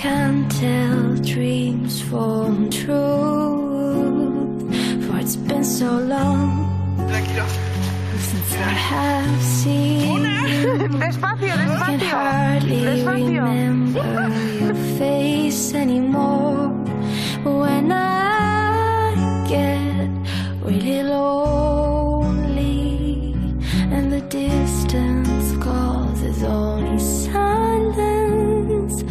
can tell dreams from truth, for it's been so long since I have seen you. Despacio, I can hardly remember your face anymore. When I get really lonely and the distance causes only silence.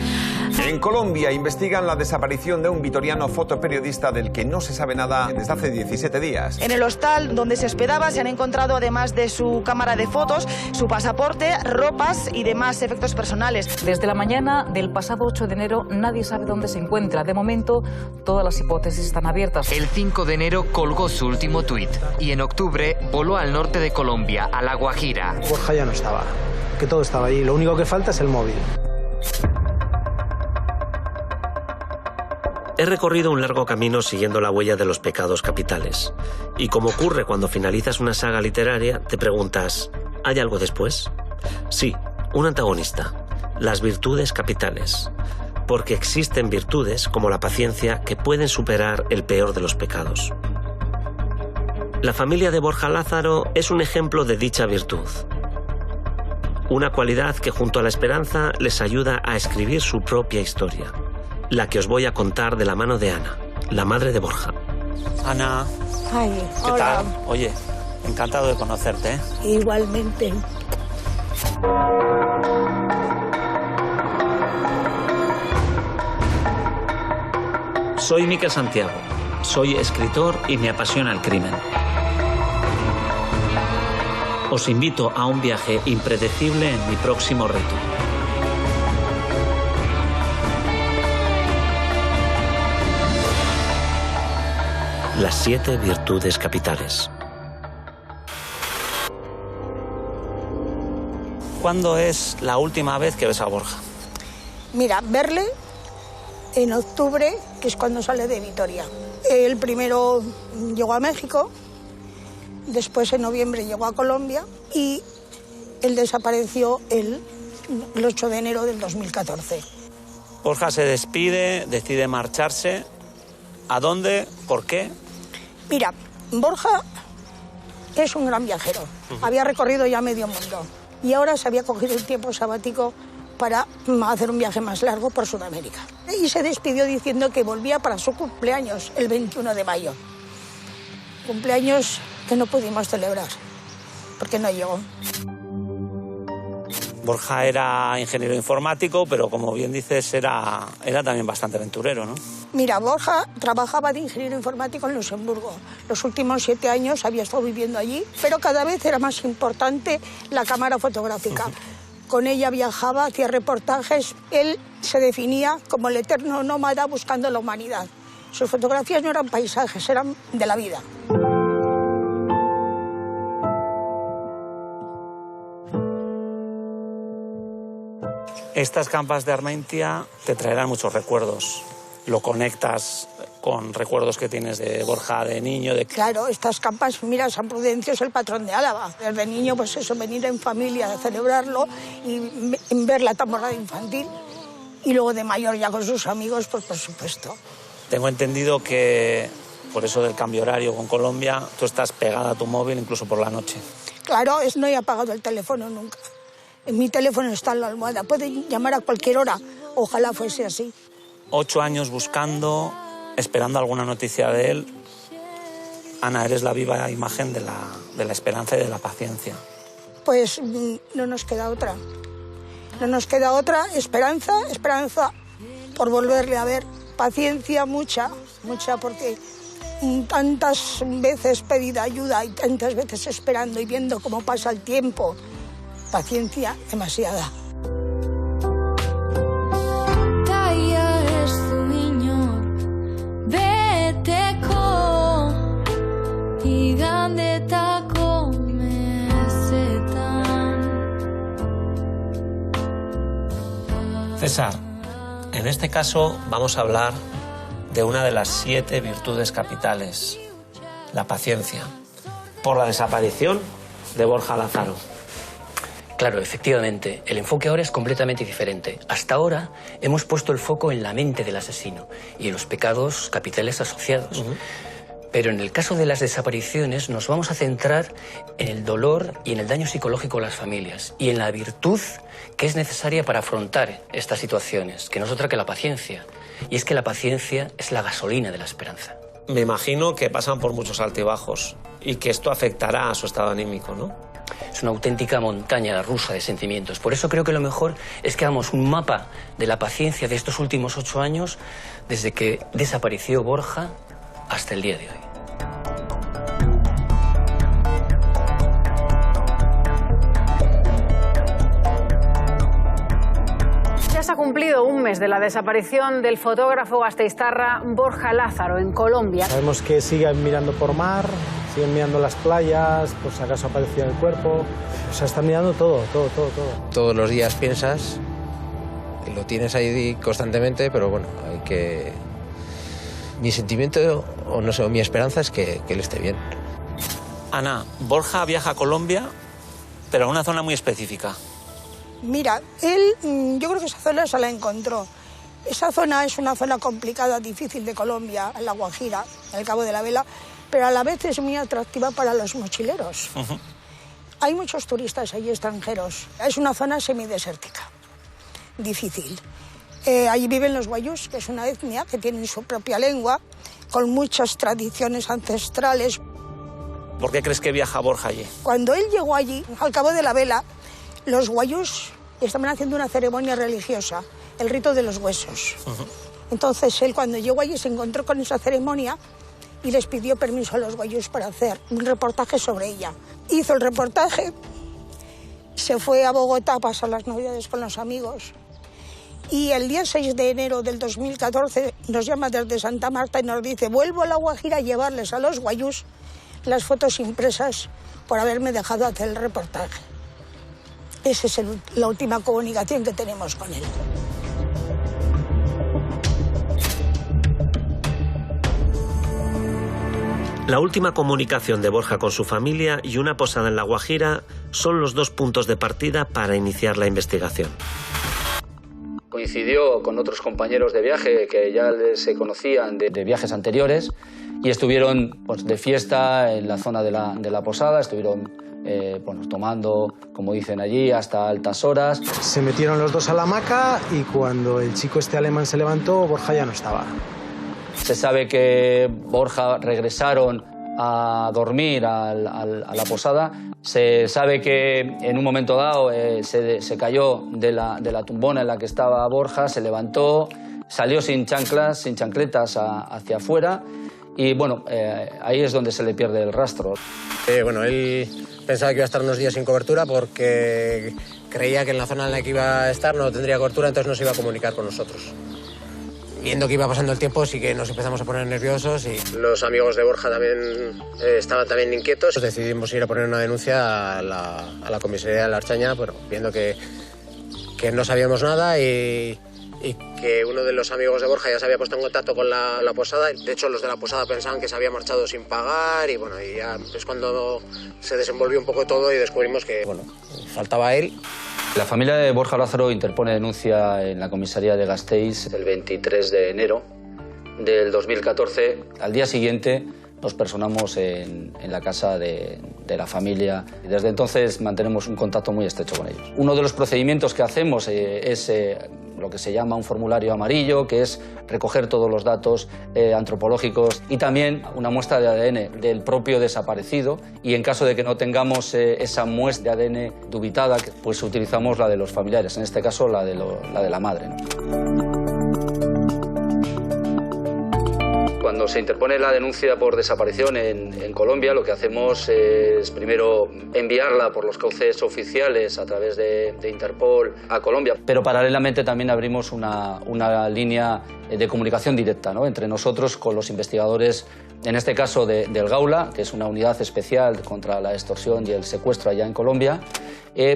En Colombia investigan la desaparición de un vitoriano fotoperiodista del que no se sabe nada desde hace 17 días. En el hostal donde se hospedaba se han encontrado, además de su cámara de fotos, su pasaporte, ropas y demás efectos personales. Desde la mañana del pasado 8 de enero nadie sabe dónde se encuentra. De momento, todas las hipótesis están abiertas. El 5 de enero colgó su último tuit y en octubre voló al norte de Colombia, a La Guajira. Borja ya no estaba, que todo estaba allí. Lo único que falta es el móvil. He recorrido un largo camino siguiendo la huella de los pecados capitales. Y como ocurre cuando finalizas una saga literaria, te preguntas, ¿hay algo después? Sí, un antagonista, las virtudes capitales. Porque existen virtudes, como la paciencia, que pueden superar el peor de los pecados. La familia de Borja Lázaro es un ejemplo de dicha virtud. Una cualidad que junto a la esperanza les ayuda a escribir su propia historia. La que os voy a contar de la mano de Ana, la madre de Borja. Ana, Ay, ¿qué hola. tal? Oye, encantado de conocerte, ¿eh? Igualmente. Soy Miquel Santiago, soy escritor y me apasiona el crimen. Os invito a un viaje impredecible en mi próximo reto. Las 7 virtudes capitales. ¿Cuándo es la última vez que ves a Borja? Mira, verle en octubre, que es cuando sale de Vitoria. El primero llegó a México, después en noviembre llegó a Colombia y él desapareció el 8 de enero del 2014. Borja se despide, decide marcharse. ¿A dónde? ¿Por qué? Mira, Borja es un gran viajero. Había recorrido ya medio mundo y ahora se había cogido un tiempo sabático para hacer un viaje más largo por Sudamérica. Y se despidió diciendo que volvía para su cumpleaños, el 21 de mayo. Cumpleaños que no pudimos celebrar, porque no llegó. Borja era ingeniero informático, pero como bien dices, era también bastante aventurero, ¿no? Mira, Borja trabajaba de ingeniero informático en Luxemburgo. Los últimos 7 años había estado viviendo allí, pero cada vez era más importante la cámara fotográfica. Con ella viajaba, hacía reportajes. Él se definía como el eterno nómada buscando la humanidad. Sus fotografías no eran paisajes, eran de la vida. Estas campas de Armentia te traerán muchos recuerdos. Lo conectas con recuerdos que tienes de Borja de niño. Claro, estas campas, mira, San Prudencio es el patrón de Álava. Desde niño, pues eso, venir en familia a celebrarlo y ver la tamborrada infantil. Y luego de mayor ya con sus amigos, pues por supuesto. Tengo entendido que, por eso del cambio horario con Colombia, tú estás pegada a tu móvil incluso por la noche. Claro, no he apagado el teléfono nunca. En mi teléfono está en la almohada. Pueden llamar a cualquier hora. Ojalá fuese así. 8 años buscando, esperando alguna noticia de él. Ana, eres la viva imagen de la esperanza y de la paciencia. Pues no nos queda otra. No nos queda otra. Esperanza por volverle a ver. Paciencia, mucha, porque tantas veces pedida ayuda y tantas veces esperando y viendo cómo pasa el tiempo. Paciencia, demasiada. César, en este caso vamos a hablar de una de las 7 virtudes capitales, la paciencia, por la desaparición de Borja Lázaro. Claro, efectivamente, el enfoque ahora es completamente diferente. Hasta ahora hemos puesto el foco en la mente del asesino y en los pecados capitales asociados. Pero en el caso de las desapariciones nos vamos a centrar en el dolor y en el daño psicológico a las familias y en la virtud que es necesaria para afrontar estas situaciones, que no es otra que la paciencia. Y es que la paciencia es la gasolina de la esperanza. Me imagino que pasan por muchos altibajos y que esto afectará a su estado anímico, ¿no? Es una auténtica montaña rusa de sentimientos. Por eso creo que lo mejor es que hagamos un mapa de la paciencia de estos últimos 8 años, desde que desapareció Borja hasta el día de hoy. Ya se ha cumplido un mes de la desaparición del fotógrafo gasteiztarra Borja Lázaro en Colombia. Sabemos que siguen mirando por mar, siguen mirando las playas, por si acaso aparecía el cuerpo. O sea, están mirando todo. Todos los días piensas, lo tienes ahí constantemente, pero bueno, hay que... Mi sentimiento, o no sé, mi esperanza es que él esté bien. Ana, Borja viaja a Colombia, pero a una zona muy específica. Mira, él, yo creo que esa zona se la encontró. Esa zona es una zona complicada, difícil de Colombia, en La Guajira, en el Cabo de la Vela, pero a la vez es muy atractiva para los mochileros. Hay muchos turistas allí extranjeros. Es una zona semidesértica, difícil. Allí viven los guayús, que es una etnia que tienen su propia lengua, con muchas tradiciones ancestrales. ¿Por qué crees que viaja Borja allí? Cuando él llegó allí, al Cabo de la Vela, los guayús estaban haciendo una ceremonia religiosa, el rito de los huesos. Entonces él, cuando llegó allí, se encontró con esa ceremonia y les pidió permiso a los guayús para hacer un reportaje sobre ella. Hizo el reportaje, se fue a Bogotá a pasar las Navidades con los amigos y el día 6 de enero del 2014 nos llama desde Santa Marta y nos dice: vuelvo a La Guajira a llevarles a los guayús las fotos impresas por haberme dejado hacer el reportaje. Esa es la última comunicación que tenemos con él. La última comunicación de Borja con su familia y una posada en La Guajira son los 2 puntos de partida para iniciar la investigación. Coincidió con otros compañeros de viaje que ya se conocían de viajes anteriores y estuvieron pues, de fiesta en la zona de la posada, estuvieron tomando, como dicen allí, hasta altas horas. Se metieron los dos a la hamaca y cuando el chico este alemán se levantó, Borja ya no estaba. Se sabe que Borja regresaron a dormir a la posada. Se sabe que en un momento dado se cayó de la tumbona en la que estaba Borja, se levantó, salió sin chanclas, sin chancletas hacia afuera y bueno, ahí es donde se le pierde el rastro. Bueno, él pensaba que iba a estar unos días sin cobertura porque creía que en la zona en la que iba a estar no tendría cobertura, entonces no se iba a comunicar con nosotros. Viendo que iba pasando el tiempo, sí que nos empezamos a poner nerviosos y los amigos de Borja también estaban también inquietos. Decidimos ir a poner una denuncia a la comisaría de La Archaña, bueno, viendo que no sabíamos nada y que uno de los amigos de Borja ya se había puesto en contacto con la posada. De hecho, los de la posada pensaban que se había marchado sin pagar y bueno, y ya es cuando se desenvolvió un poco todo y descubrimos que, bueno, faltaba él. La familia de Borja Lázaro interpone denuncia en la comisaría de Gasteiz el 23 de enero del 2014. Al día siguiente nos personamos en la casa de la familia y desde entonces mantenemos un contacto muy estrecho con ellos. Uno de los procedimientos que hacemos es lo que se llama un formulario amarillo, que es recoger todos los datos antropológicos y también una muestra de ADN del propio desaparecido y en caso de que no tengamos esa muestra de ADN dubitada, pues utilizamos la de los familiares, en este caso la de la madre, ¿no? Cuando se interpone la denuncia por desaparición en Colombia, lo que hacemos es primero enviarla por los cauces oficiales a través de Interpol a Colombia, pero paralelamente también abrimos una línea de comunicación directa, ¿no?, entre nosotros con los investigadores, en este caso del Gaula, que es una unidad especial contra la extorsión y el secuestro allá en Colombia,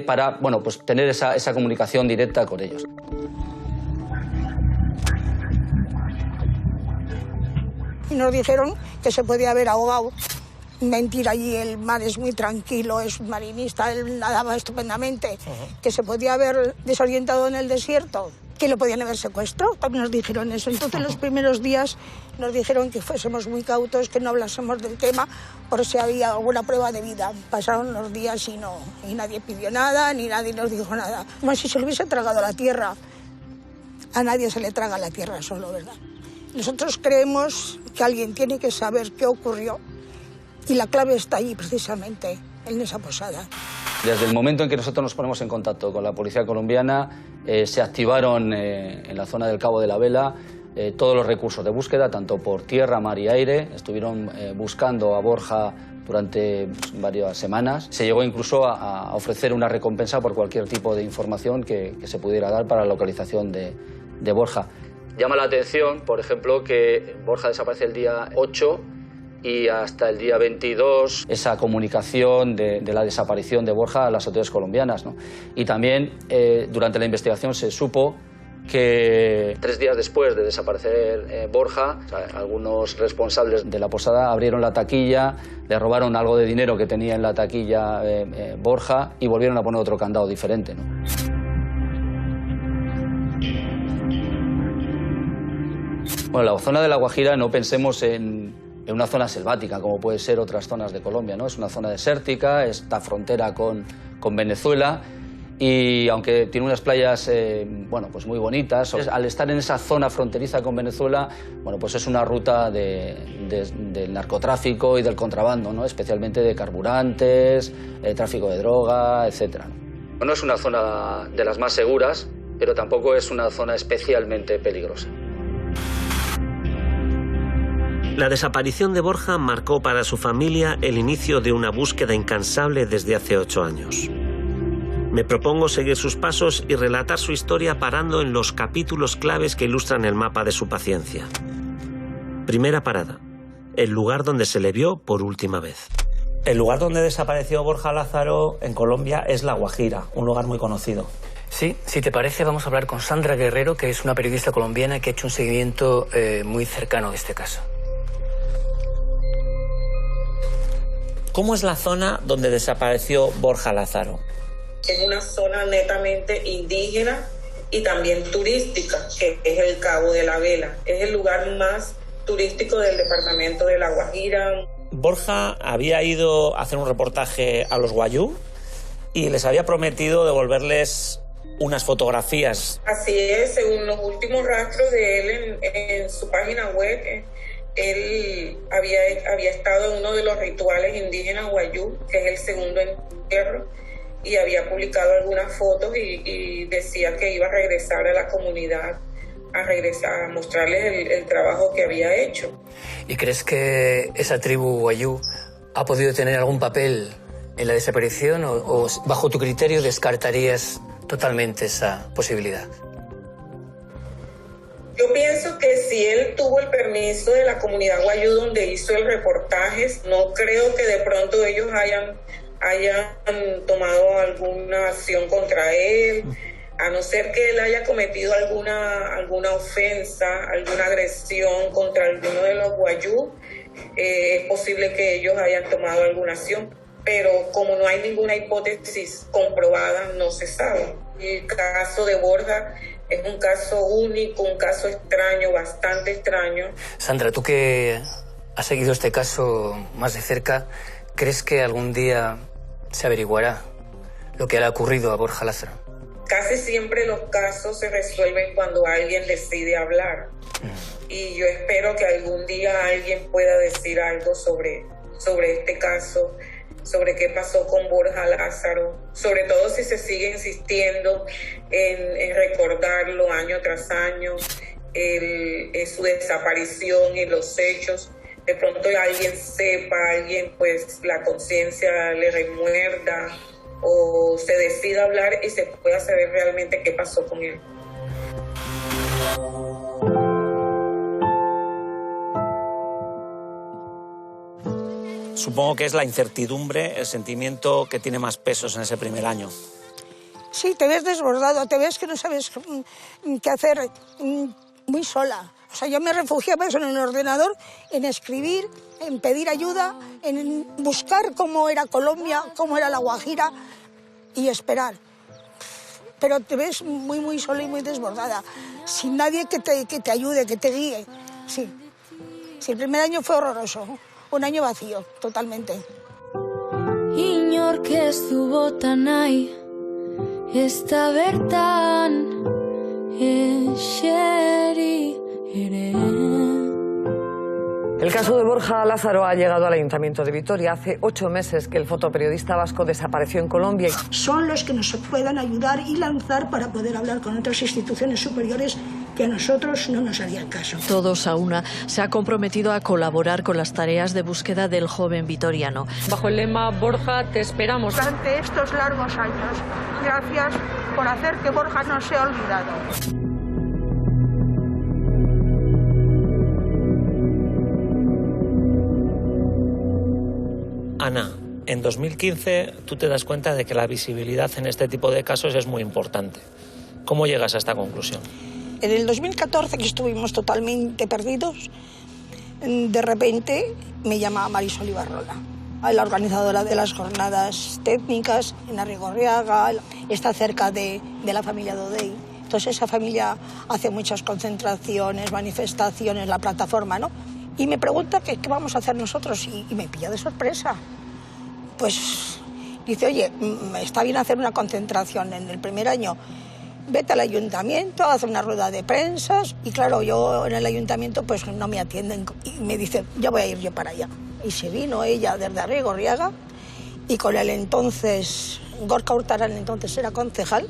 para bueno, pues tener esa comunicación directa con ellos. Y nos dijeron que se podía haber ahogado. Mentira, allí el mar es muy tranquilo, es un marinista, él nadaba estupendamente, que se podía haber desorientado en el desierto, que lo podían haber secuestrado, también nos dijeron eso. Entonces los primeros días nos dijeron que fuésemos muy cautos, que no hablásemos del tema por si había alguna prueba de vida. Pasaron los días y nadie pidió nada, ni nadie nos dijo nada. Como si se le hubiese tragado la tierra. A nadie se le traga la tierra solo, ¿verdad? Nosotros creemos que alguien tiene que saber qué ocurrió y la clave está allí precisamente, en esa posada. Desde el momento en que nosotros nos ponemos en contacto con la policía colombiana, se activaron en la zona del Cabo de la Vela todos los recursos de búsqueda, tanto por tierra, mar y aire. Estuvieron buscando a Borja durante varias semanas. Se llegó incluso a ofrecer una recompensa por cualquier tipo de información que se pudiera dar para la localización de Borja. Llama la atención, por ejemplo, que Borja desaparece el día 8 y hasta el día 22 esa comunicación de la desaparición de Borja a las autoridades colombianas, ¿no? Y también durante la investigación se supo que 3 días después de desaparecer Borja, o sea, algunos responsables de la posada abrieron la taquilla, le robaron algo de dinero que tenía en la taquilla Borja y volvieron a poner otro candado diferente, ¿no? Bueno, la zona de La Guajira, no pensemos en una zona selvática, como puede ser otras zonas de Colombia, ¿no? Es una zona desértica, está frontera con Venezuela y aunque tiene unas playas bueno, pues muy bonitas, al estar en esa zona fronteriza con Venezuela, bueno, pues es una ruta del narcotráfico y del contrabando, ¿no? Especialmente de carburantes, tráfico de droga, etc. No es una zona de las más seguras, pero tampoco es una zona especialmente peligrosa. La desaparición de Borja marcó para su familia el inicio de una búsqueda incansable desde hace 8 años. Me propongo seguir sus pasos y relatar su historia parando en los capítulos claves que ilustran el mapa de su paciencia. Primera parada, el lugar donde se le vio por última vez. El lugar donde desapareció Borja Lázaro en Colombia es La Guajira, un lugar muy conocido. Sí, si te parece vamos a hablar con Sandra Guerrero, que es una periodista colombiana que ha hecho un seguimiento muy cercano de este caso. ¿Cómo es la zona donde desapareció Borja Lázaro? Es una zona netamente indígena y también turística, que es el Cabo de la Vela. Es el lugar más turístico del departamento de La Guajira. Borja había ido a hacer un reportaje a los Wayuu y les había prometido devolverles unas fotografías. Así es, según los últimos rastros de él en su página web, él había estado en uno de los rituales indígenas Wayuu, que es el segundo entierro, y había publicado algunas fotos y decía que iba a regresar a la comunidad, a mostrarles el trabajo que había hecho. ¿Y crees que esa tribu Wayuu ha podido tener algún papel en la desaparición o bajo tu criterio descartarías totalmente esa posibilidad? Yo pienso que si él tuvo el permiso de la comunidad Wayuu donde hizo el reportaje, no creo que de pronto ellos hayan tomado alguna acción contra él, a no ser que él haya cometido alguna ofensa, alguna agresión contra alguno de los Wayuu. Es posible que ellos hayan tomado alguna acción, pero como no hay ninguna hipótesis comprobada, no se sabe. El caso de Borja es un caso único, un caso extraño, bastante extraño. Sandra, tú que has seguido este caso más de cerca, ¿crees que algún día se averiguará lo que le ha ocurrido a Borja Lázaro? Casi siempre los casos se resuelven cuando alguien decide hablar. Y yo espero que algún día alguien pueda decir algo sobre este caso, sobre qué pasó con Borja Lázaro, sobre todo si se sigue insistiendo en recordarlo año tras año, su desaparición y los hechos. De pronto alguien sepa, pues la conciencia le remuerda o se decida hablar y se pueda saber realmente qué pasó con él. Supongo que es la incertidumbre, el sentimiento que tiene más pesos en ese primer año. Sí, te ves desbordado, te ves que no sabes qué hacer, muy sola. O sea, yo me refugiaba eso en el ordenador, en escribir, en pedir ayuda, en buscar cómo era Colombia, cómo era La Guajira y esperar. Pero te ves muy, muy sola y muy desbordada, sin nadie que te ayude, que te guíe. Sí. Sí, el primer año fue horroroso, un año vacío, totalmente. Inor que estuvo tan ahí, esta bertan, Sherry. El caso de Borja Lázaro ha llegado al Ayuntamiento de Vitoria. Hace 8 meses que el fotoperiodista vasco desapareció en Colombia. Son los que nos puedan ayudar y lanzar para poder hablar con otras instituciones superiores que a nosotros no nos harían caso. Todos a una se ha comprometido a colaborar con las tareas de búsqueda del joven vitoriano. Bajo el lema Borja, te esperamos. Durante estos largos años, gracias por hacer que Borja no sea olvidado. Ana, en 2015 tú te das cuenta de que la visibilidad en este tipo de casos es muy importante. ¿Cómo llegas a esta conclusión? En el 2014, que estuvimos totalmente perdidos, de repente me llama Marisol Ibarrola, la organizadora de las jornadas técnicas en Arrigorriaga, está cerca de la familia Dodey. Entonces esa familia hace muchas concentraciones, manifestaciones, la plataforma, ¿no? Y me pregunta qué vamos a hacer nosotros y me pilla de sorpresa. Pues dice, oye, está bien hacer una concentración en el primer año, vete al ayuntamiento, haz una rueda de prensa. Y claro, yo en el ayuntamiento pues no me atienden y me dice, ya voy a ir yo para allá. Y se vino ella desde Arrigorriaga y con el entonces, Gorka Hurtarán, entonces era concejal,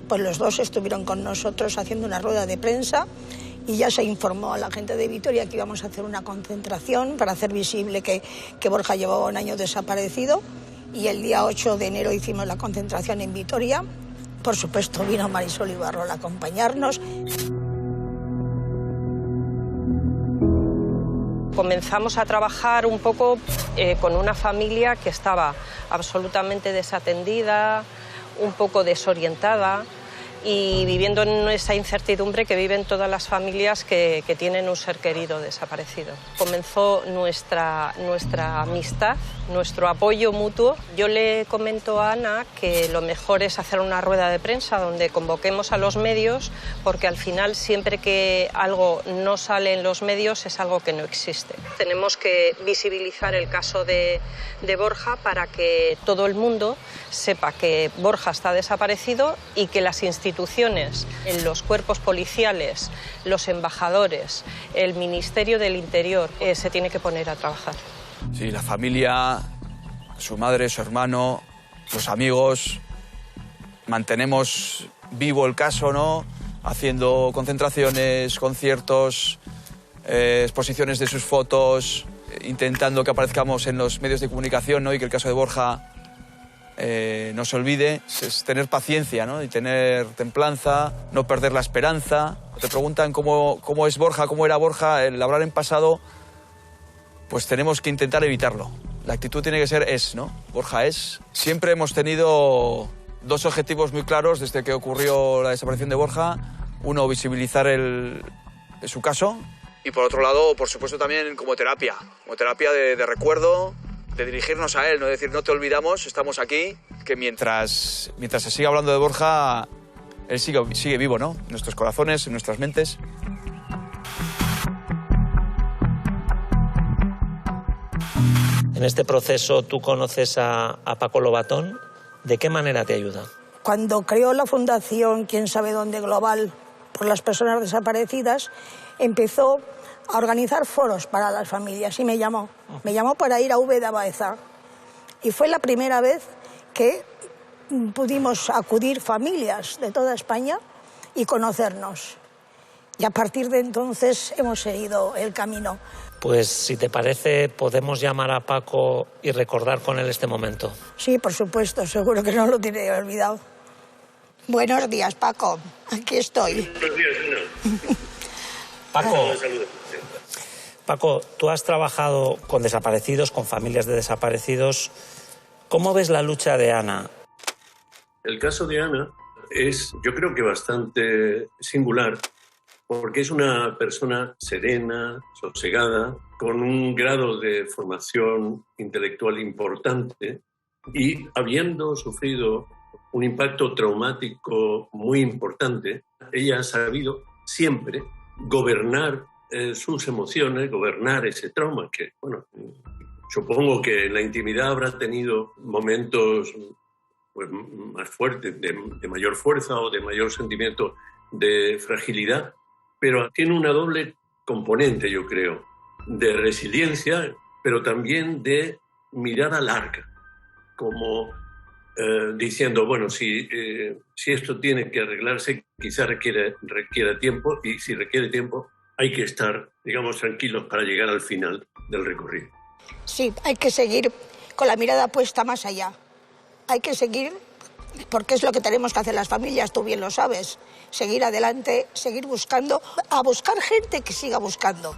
pues los dos estuvieron con nosotros haciendo una rueda de prensa. Y ya se informó a la gente de Vitoria que íbamos a hacer una concentración para hacer visible que Borja llevaba un año desaparecido. Y el día 8 de enero hicimos la concentración en Vitoria. Por supuesto, vino Marisol Ibarrola a acompañarnos. Comenzamos a trabajar un poco con una familia que estaba absolutamente desatendida, un poco desorientada, y viviendo en esa incertidumbre que viven todas las familias que tienen un ser querido desaparecido. Comenzó nuestra amistad, nuestro apoyo mutuo. Yo le comento a Ana que lo mejor es hacer una rueda de prensa donde convoquemos a los medios, porque al final siempre que algo no sale en los medios es algo que no existe. Tenemos que visibilizar el caso de Borja para que todo el mundo sepa que Borja está desaparecido y que las instituciones, en los cuerpos policiales, los embajadores, el Ministerio del Interior, se tiene que poner a trabajar. Sí, la familia, su madre, su hermano, los amigos, mantenemos vivo el caso, ¿no? Haciendo concentraciones, conciertos, exposiciones de sus fotos, intentando que aparezcamos en los medios de comunicación, ¿no? Y que el caso de Borja no se olvide. Es tener paciencia, ¿no? Y tener templanza, no perder la esperanza. Te preguntan cómo es Borja, cómo era Borja, el hablar en pasado, pues tenemos que intentar evitarlo. La actitud tiene que ser ¿no? Borja es. Siempre hemos tenido dos objetivos muy claros desde que ocurrió la desaparición de Borja. Uno, visibilizar su caso. Y por otro lado, por supuesto, también como terapia de recuerdo, de dirigirnos a él, no decir, no te olvidamos, estamos aquí, que mientras se siga hablando de Borja, él sigue vivo, ¿no? En nuestros corazones, en nuestras mentes. En este proceso tú conoces a Paco Lobatón. ¿De qué manera te ayuda? Cuando creó la Fundación Quién sabe dónde Global por las personas desaparecidas, empezó a organizar foros para las familias y me llamó para ir a Úbeda, Baeza. Y fue la primera vez que pudimos acudir familias de toda España y conocernos. Y a partir de entonces hemos seguido el camino. Pues si te parece, podemos llamar a Paco y recordar con él este momento. Sí, por supuesto, seguro que no lo tiene olvidado. Buenos días, Paco. Aquí estoy. Buenos días, Ana. Paco, tú has trabajado con desaparecidos, con familias de desaparecidos. ¿Cómo ves la lucha de Ana? El caso de Ana es, yo creo que bastante singular, porque es una persona serena, sosegada, con un grado de formación intelectual importante y habiendo sufrido un impacto traumático muy importante, ella ha sabido siempre gobernar sus emociones, gobernar ese trauma que, bueno, supongo que en la intimidad habrá tenido momentos pues, más fuertes, de mayor fuerza o de mayor sentimiento de fragilidad, pero tiene una doble componente, yo creo, de resiliencia, pero también de mirada larga, como diciendo, bueno, si esto tiene que arreglarse, quizá requiera tiempo, y si requiere tiempo, hay que estar, digamos, tranquilos para llegar al final del recorrido. Sí, hay que seguir con la mirada puesta más allá. Hay que seguir, porque es lo que tenemos que hacer las familias, tú bien lo sabes. Seguir adelante, seguir buscando, a buscar gente que siga buscando.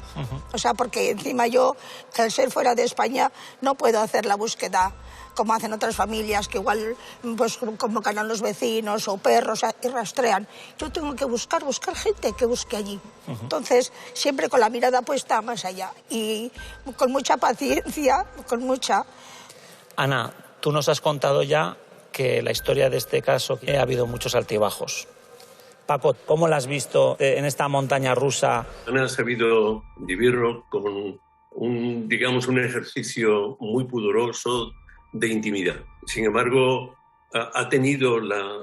O sea, porque encima yo, al ser fuera de España, no puedo hacer la búsqueda como hacen otras familias, que igual pues, convocan a los vecinos o perros y rastrean. Yo tengo que buscar gente que busque allí. Entonces, siempre con la mirada puesta más allá y con mucha paciencia, con mucha... Ana, tú nos has contado ya que la historia de este caso ha habido muchos altibajos. Paco, ¿cómo la has visto en esta montaña rusa? Ana ha sabido vivirlo con un ejercicio muy pudoroso de intimidad. Sin embargo, ha tenido la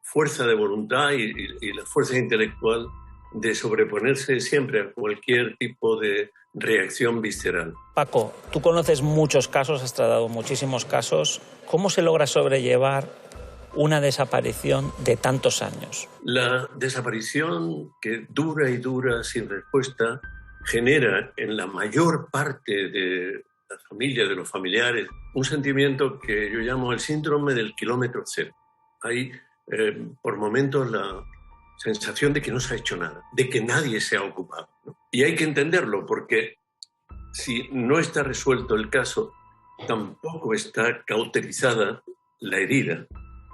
fuerza de voluntad y la fuerza intelectual de sobreponerse siempre a cualquier tipo de reacción visceral. Paco, tú conoces muchos casos, has tratado muchísimos casos. ¿Cómo se logra sobrellevar una desaparición de tantos años? La desaparición que dura y dura sin respuesta genera en la mayor parte de la familia, de los familiares, un sentimiento que yo llamo el síndrome del kilómetro cero. Hay por momentos la sensación de que no se ha hecho nada, de que nadie se ha ocupado, ¿no? Y hay que entenderlo porque si no está resuelto el caso, tampoco está cauterizada la herida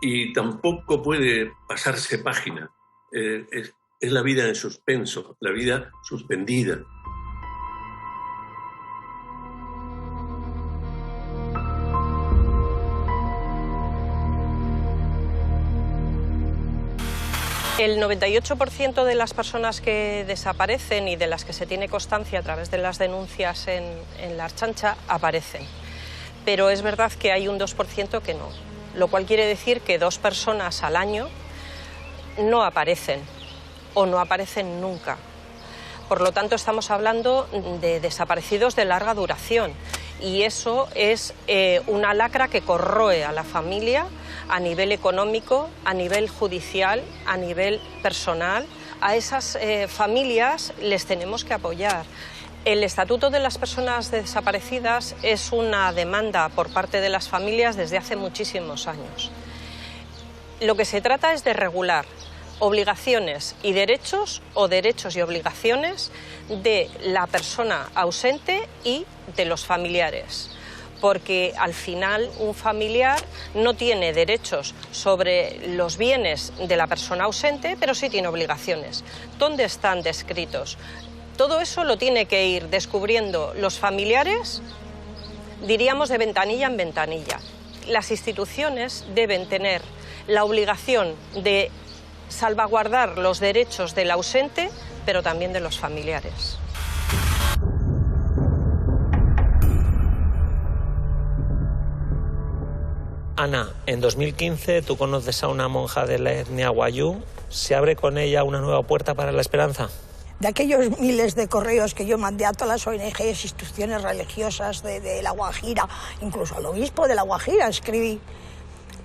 y tampoco puede pasarse página. Es la vida en suspenso, la vida suspendida. El 98% de las personas que desaparecen y de las que se tiene constancia a través de las denuncias en la Archancha aparecen. Pero es verdad que hay un 2% que no, lo cual quiere decir que 2 personas al año no aparecen o no aparecen nunca. Por lo tanto, estamos hablando de desaparecidos de larga duración y eso es una lacra que corroe a la familia a nivel económico, a nivel judicial, a nivel personal. A esas familias les tenemos que apoyar. El Estatuto de las Personas Desaparecidas es una demanda por parte de las familias desde hace muchísimos años. Lo que se trata es de regular obligaciones y derechos o derechos y obligaciones de la persona ausente y de los familiares. Porque al final un familiar no tiene derechos sobre los bienes de la persona ausente, pero sí tiene obligaciones. ¿Dónde están descritos? Todo eso lo tiene que ir descubriendo los familiares, diríamos de ventanilla en ventanilla. Las instituciones deben tener la obligación de salvaguardar los derechos del ausente, pero también de los familiares. Ana, en 2015 tú conoces a una monja de la etnia wayú. ¿Se abre con ella una nueva puerta para la esperanza? De aquellos miles de correos que yo mandé a todas las ONGs, instituciones religiosas de La Guajira, incluso al obispo de La Guajira escribí,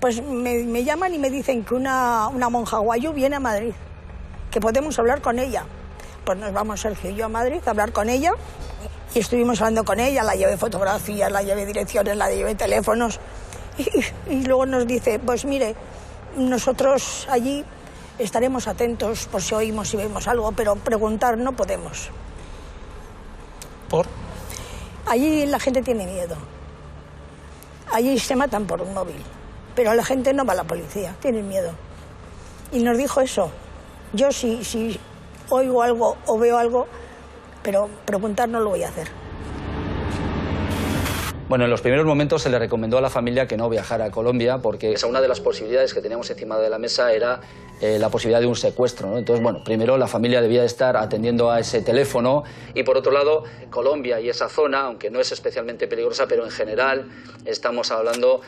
pues me llaman y me dicen que una monja wayú viene a Madrid, que podemos hablar con ella. Pues nos vamos Sergio y yo a Madrid a hablar con ella y estuvimos hablando con ella, la llevé fotografías, la llevé direcciones, la llevé teléfonos y luego nos dice, pues mire, nosotros allí estaremos atentos por si oímos y vemos algo, pero preguntar no podemos. ¿Por? Allí la gente tiene miedo. Allí se matan por un móvil, pero la gente no va a la policía, tienen miedo. Y nos dijo eso. Yo si oigo algo o veo algo, pero preguntar no lo voy a hacer. Bueno, en los primeros momentos se le recomendó a la familia que no viajara a Colombia porque una de las posibilidades que teníamos encima de la mesa era la posibilidad de un secuestro, ¿no? Entonces, bueno, primero la familia debía de estar atendiendo a ese teléfono y, por otro lado, Colombia y esa zona, aunque no es especialmente peligrosa, pero en general estamos hablando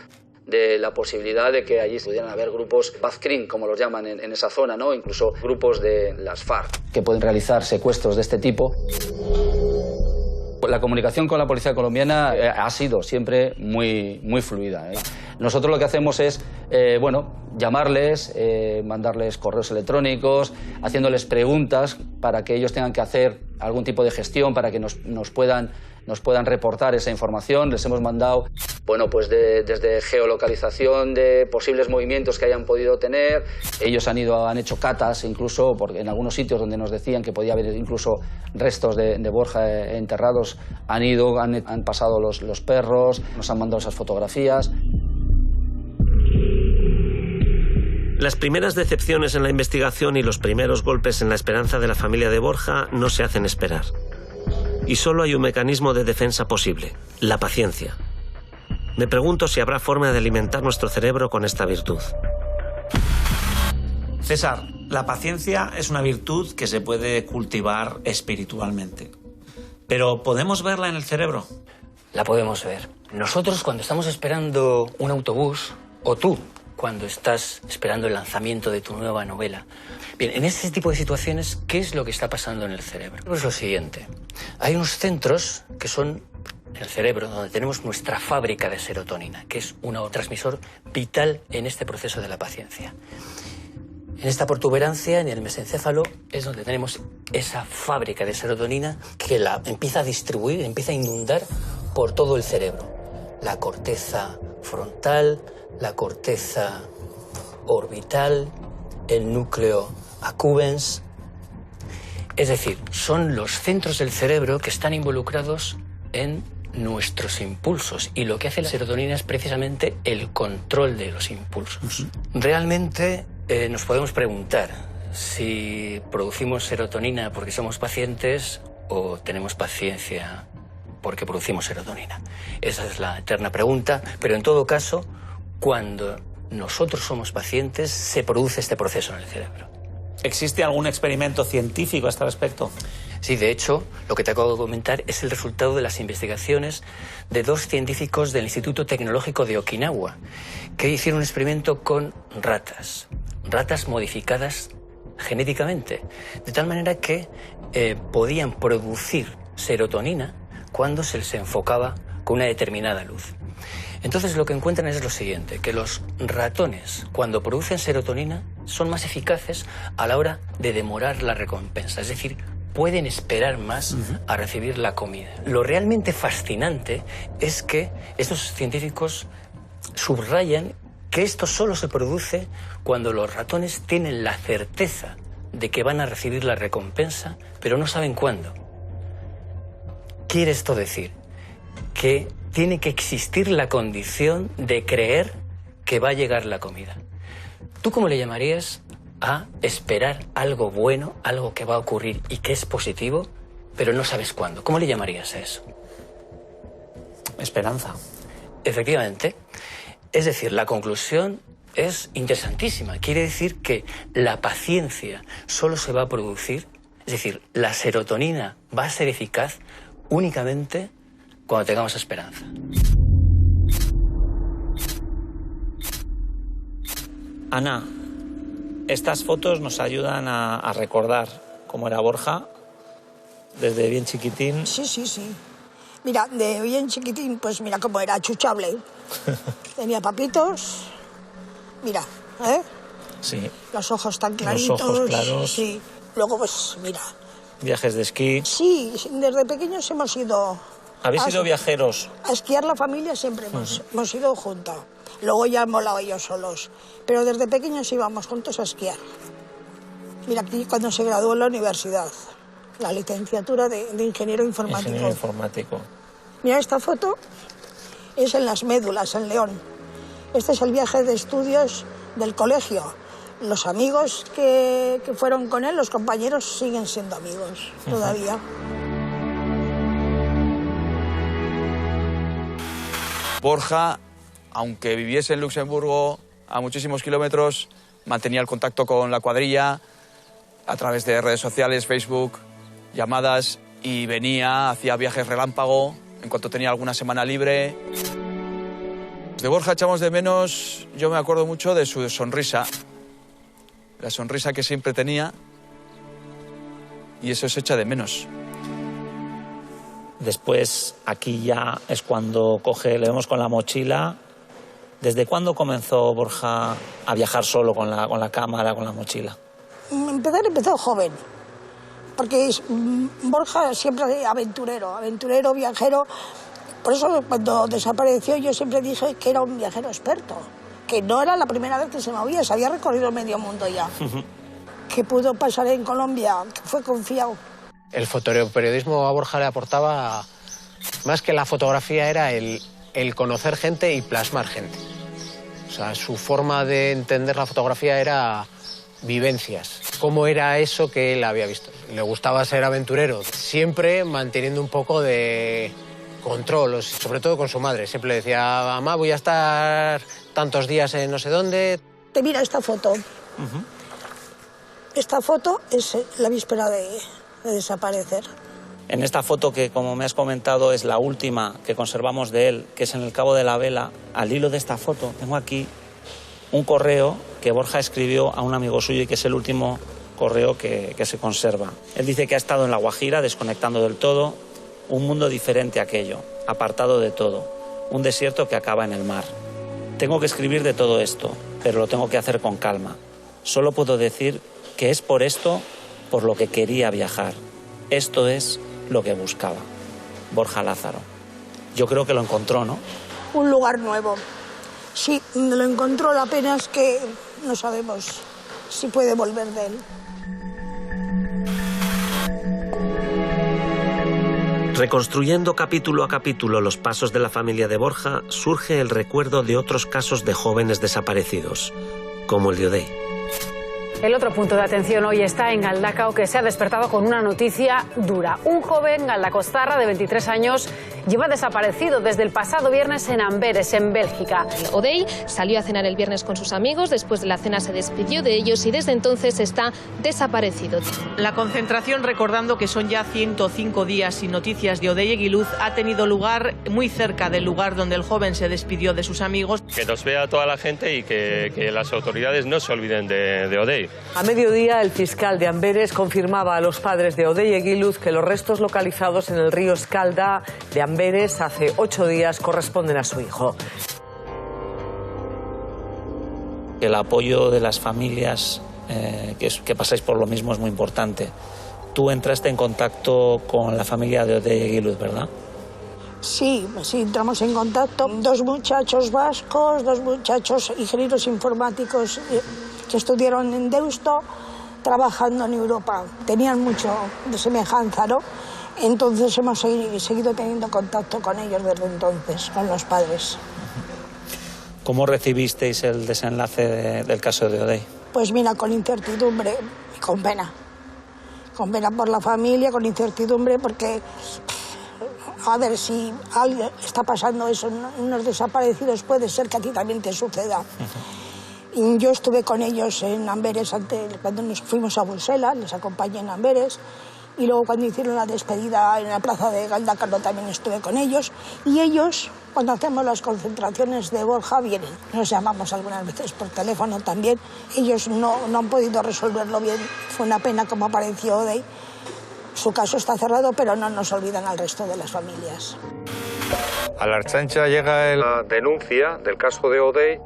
de la posibilidad de que allí pudieran haber grupos Bazkrim, como los llaman en esa zona, ¿no? Incluso grupos de las FARC que pueden realizar secuestros de este tipo. La comunicación con la policía colombiana ha sido siempre muy fluida, ¿eh? Nosotros lo que hacemos es, llamarles, mandarles correos electrónicos, haciéndoles preguntas para que ellos tengan que hacer algún tipo de gestión para que nos puedan reportar esa información. Les hemos mandado, desde geolocalización de posibles movimientos que hayan podido tener. Ellos han hecho catas, incluso porque en algunos sitios donde nos decían que podía haber incluso restos de Borja enterrados, han pasado los perros, nos han mandado esas fotografías. Las primeras decepciones en la investigación y los primeros golpes en la esperanza de la familia de Borja no se hacen esperar. Y solo hay un mecanismo de defensa posible: la paciencia. Me pregunto si habrá forma de alimentar nuestro cerebro con esta virtud. César, la paciencia es una virtud que se puede cultivar espiritualmente. ¿Pero podemos verla en el cerebro? La podemos ver. Nosotros, cuando estamos esperando un autobús, o tú, cuando estás esperando el lanzamiento de tu nueva novela. Bien, en ese tipo de situaciones, ¿qué es lo que está pasando en el cerebro? Pues lo siguiente. Hay unos centros que son en el cerebro donde tenemos nuestra fábrica de serotonina, que es un neurotransmisor vital en este proceso de la paciencia. En esta protuberancia, en el mesencéfalo, es donde tenemos esa fábrica de serotonina que la empieza a distribuir, empieza a inundar por todo el cerebro. La corteza frontal, la corteza orbital, el núcleo accumbens. Es decir, son los centros del cerebro que están involucrados en nuestros impulsos, y lo que hace la serotonina es precisamente el control de los impulsos. Realmente nos podemos preguntar si producimos serotonina porque somos pacientes o tenemos paciencia porque producimos serotonina. Esa es la eterna pregunta, pero en todo caso, cuando nosotros somos pacientes, se produce este proceso en el cerebro. ¿Existe algún experimento científico a este respecto? Sí, de hecho, lo que te acabo de comentar es el resultado de las investigaciones de dos científicos del Instituto Tecnológico de Okinawa, que hicieron un experimento con ratas modificadas genéticamente, de tal manera que podían producir serotonina cuando se les enfocaba con una determinada luz. Entonces lo que encuentran es lo siguiente, que los ratones, cuando producen serotonina, son más eficaces a la hora de demorar la recompensa, es decir, pueden esperar más a recibir la comida. Lo realmente fascinante es que estos científicos subrayan que esto solo se produce cuando los ratones tienen la certeza de que van a recibir la recompensa, pero no saben cuándo. ¿Quiere esto decir? Que tiene que existir la condición de creer que va a llegar la comida. ¿Tú cómo le llamarías a esperar algo bueno, algo que va a ocurrir y que es positivo, pero no sabes cuándo? ¿Cómo le llamarías a eso? Esperanza. Efectivamente. Es decir, la conclusión es interesantísima. Quiere decir que la paciencia solo se va a producir, es decir, la serotonina va a ser eficaz únicamente cuando tengamos esperanza. Ana, estas fotos nos ayudan a recordar cómo era Borja desde bien chiquitín. Sí, sí, sí. Mira, de bien chiquitín, pues mira cómo era, chuchable. Tenía papitos. Mira, ¿eh? Sí. Los ojos tan claritos. Los ojos claros. Sí. Luego, pues, mira. Viajes de esquí. Sí, desde pequeños hemos ido... ¿Habéis sido viajeros? A esquiar la familia siempre hemos ido juntos. Luego ya hemos molado ellos solos. Pero desde pequeños íbamos juntos a esquiar. Mira, aquí cuando se graduó en la universidad, la licenciatura de ingeniero informático. Ingeniero informático. Mira, esta foto es en Las Médulas, en León. Este es el viaje de estudios del colegio. Los amigos que fueron con él, los compañeros, siguen siendo amigos todavía. Borja, aunque viviese en Luxemburgo a muchísimos kilómetros, mantenía el contacto con la cuadrilla a través de redes sociales, Facebook, llamadas, y venía, hacía viajes relámpago en cuanto tenía alguna semana libre. De Borja echamos de menos, yo me acuerdo mucho de su sonrisa, la sonrisa que siempre tenía, y eso se echa de menos. Después, aquí ya es cuando le vemos con la mochila. ¿Desde cuándo comenzó Borja a viajar solo con la cámara, con la mochila? Empezó joven, porque Borja siempre aventurero, viajero. Por eso cuando desapareció yo siempre dije que era un viajero experto, que no era la primera vez que se movía, se había recorrido medio mundo ya. Que pudo pasar en Colombia, que fue confiado. El fotoperiodismo a Borja le aportaba, más que la fotografía, era el conocer gente y plasmar gente. O sea, su forma de entender la fotografía era vivencias. ¿Cómo era eso que él había visto? Le gustaba ser aventurero, siempre manteniendo un poco de control, sobre todo con su madre. Siempre le decía, mamá, voy a estar tantos días en no sé dónde. Te mira esta foto. Esta foto es la víspera de desaparecer. En esta foto que, como me has comentado, es la última que conservamos de él, que es en el Cabo de la Vela, al hilo de esta foto tengo aquí un correo que Borja escribió a un amigo suyo y que es el último correo que se conserva. Él dice que ha estado en La Guajira, desconectando del todo, un mundo diferente a aquello, apartado de todo, un desierto que acaba en el mar. Tengo que escribir de todo esto, pero lo tengo que hacer con calma. Solo puedo decir que es por esto por lo que quería viajar. Esto es lo que buscaba. Borja Lázaro. Yo creo que lo encontró, ¿no? Un lugar nuevo. Sí, lo encontró, la pena es que no sabemos si puede volver de él. Reconstruyendo capítulo a capítulo los pasos de la familia de Borja, surge el recuerdo de otros casos de jóvenes desaparecidos, como el de Odey. El otro punto de atención hoy está en Galdakao, que se ha despertado con una noticia dura. Un joven galdacostarra de 23 años lleva desaparecido desde el pasado viernes en Amberes, en Bélgica. Odey salió a cenar el viernes con sus amigos, después de la cena se despidió de ellos y desde entonces está desaparecido. La concentración, recordando que son ya 105 días sin noticias de Odey Eguiluz, ha tenido lugar muy cerca del lugar donde el joven se despidió de sus amigos. Que nos vea toda la gente y que las autoridades no se olviden de Odey. A mediodía, el fiscal de Amberes confirmaba a los padres de Odey Eguiluz que los restos localizados en el río Escalda de Amberes hace 8 días corresponden a su hijo. El apoyo de las familias que pasáis por lo mismo es muy importante. Tú entraste en contacto con la familia de Odey Eguiluz, ¿verdad? Sí, entramos en contacto. 2 muchachos vascos, 2 muchachos ingenieros informáticos que estudiaron en Deusto, trabajando en Europa. Tenían mucho de semejanza, ¿no? Entonces hemos seguido teniendo contacto con ellos desde entonces, con los padres. ¿Cómo recibisteis el desenlace del caso de Odey? Pues mira, con incertidumbre y con pena. Con pena por la familia, con incertidumbre porque a ver si alguien está pasando eso, unos desaparecidos, puede ser que a ti también te suceda. Y yo estuve con ellos en Amberes cuando nos fuimos a Bruselas, les acompañé en Amberes, y luego cuando hicieron la despedida en la plaza de Galdakao también estuve con ellos. Y ellos, cuando hacemos las concentraciones de Borja, vienen. Nos llamamos algunas veces por teléfono también. Ellos no han podido resolverlo bien. Fue una pena como apareció Odey. Su caso está cerrado, pero no nos olvidan al resto de las familias. A la Ertzaintza llega la denuncia del caso de Odey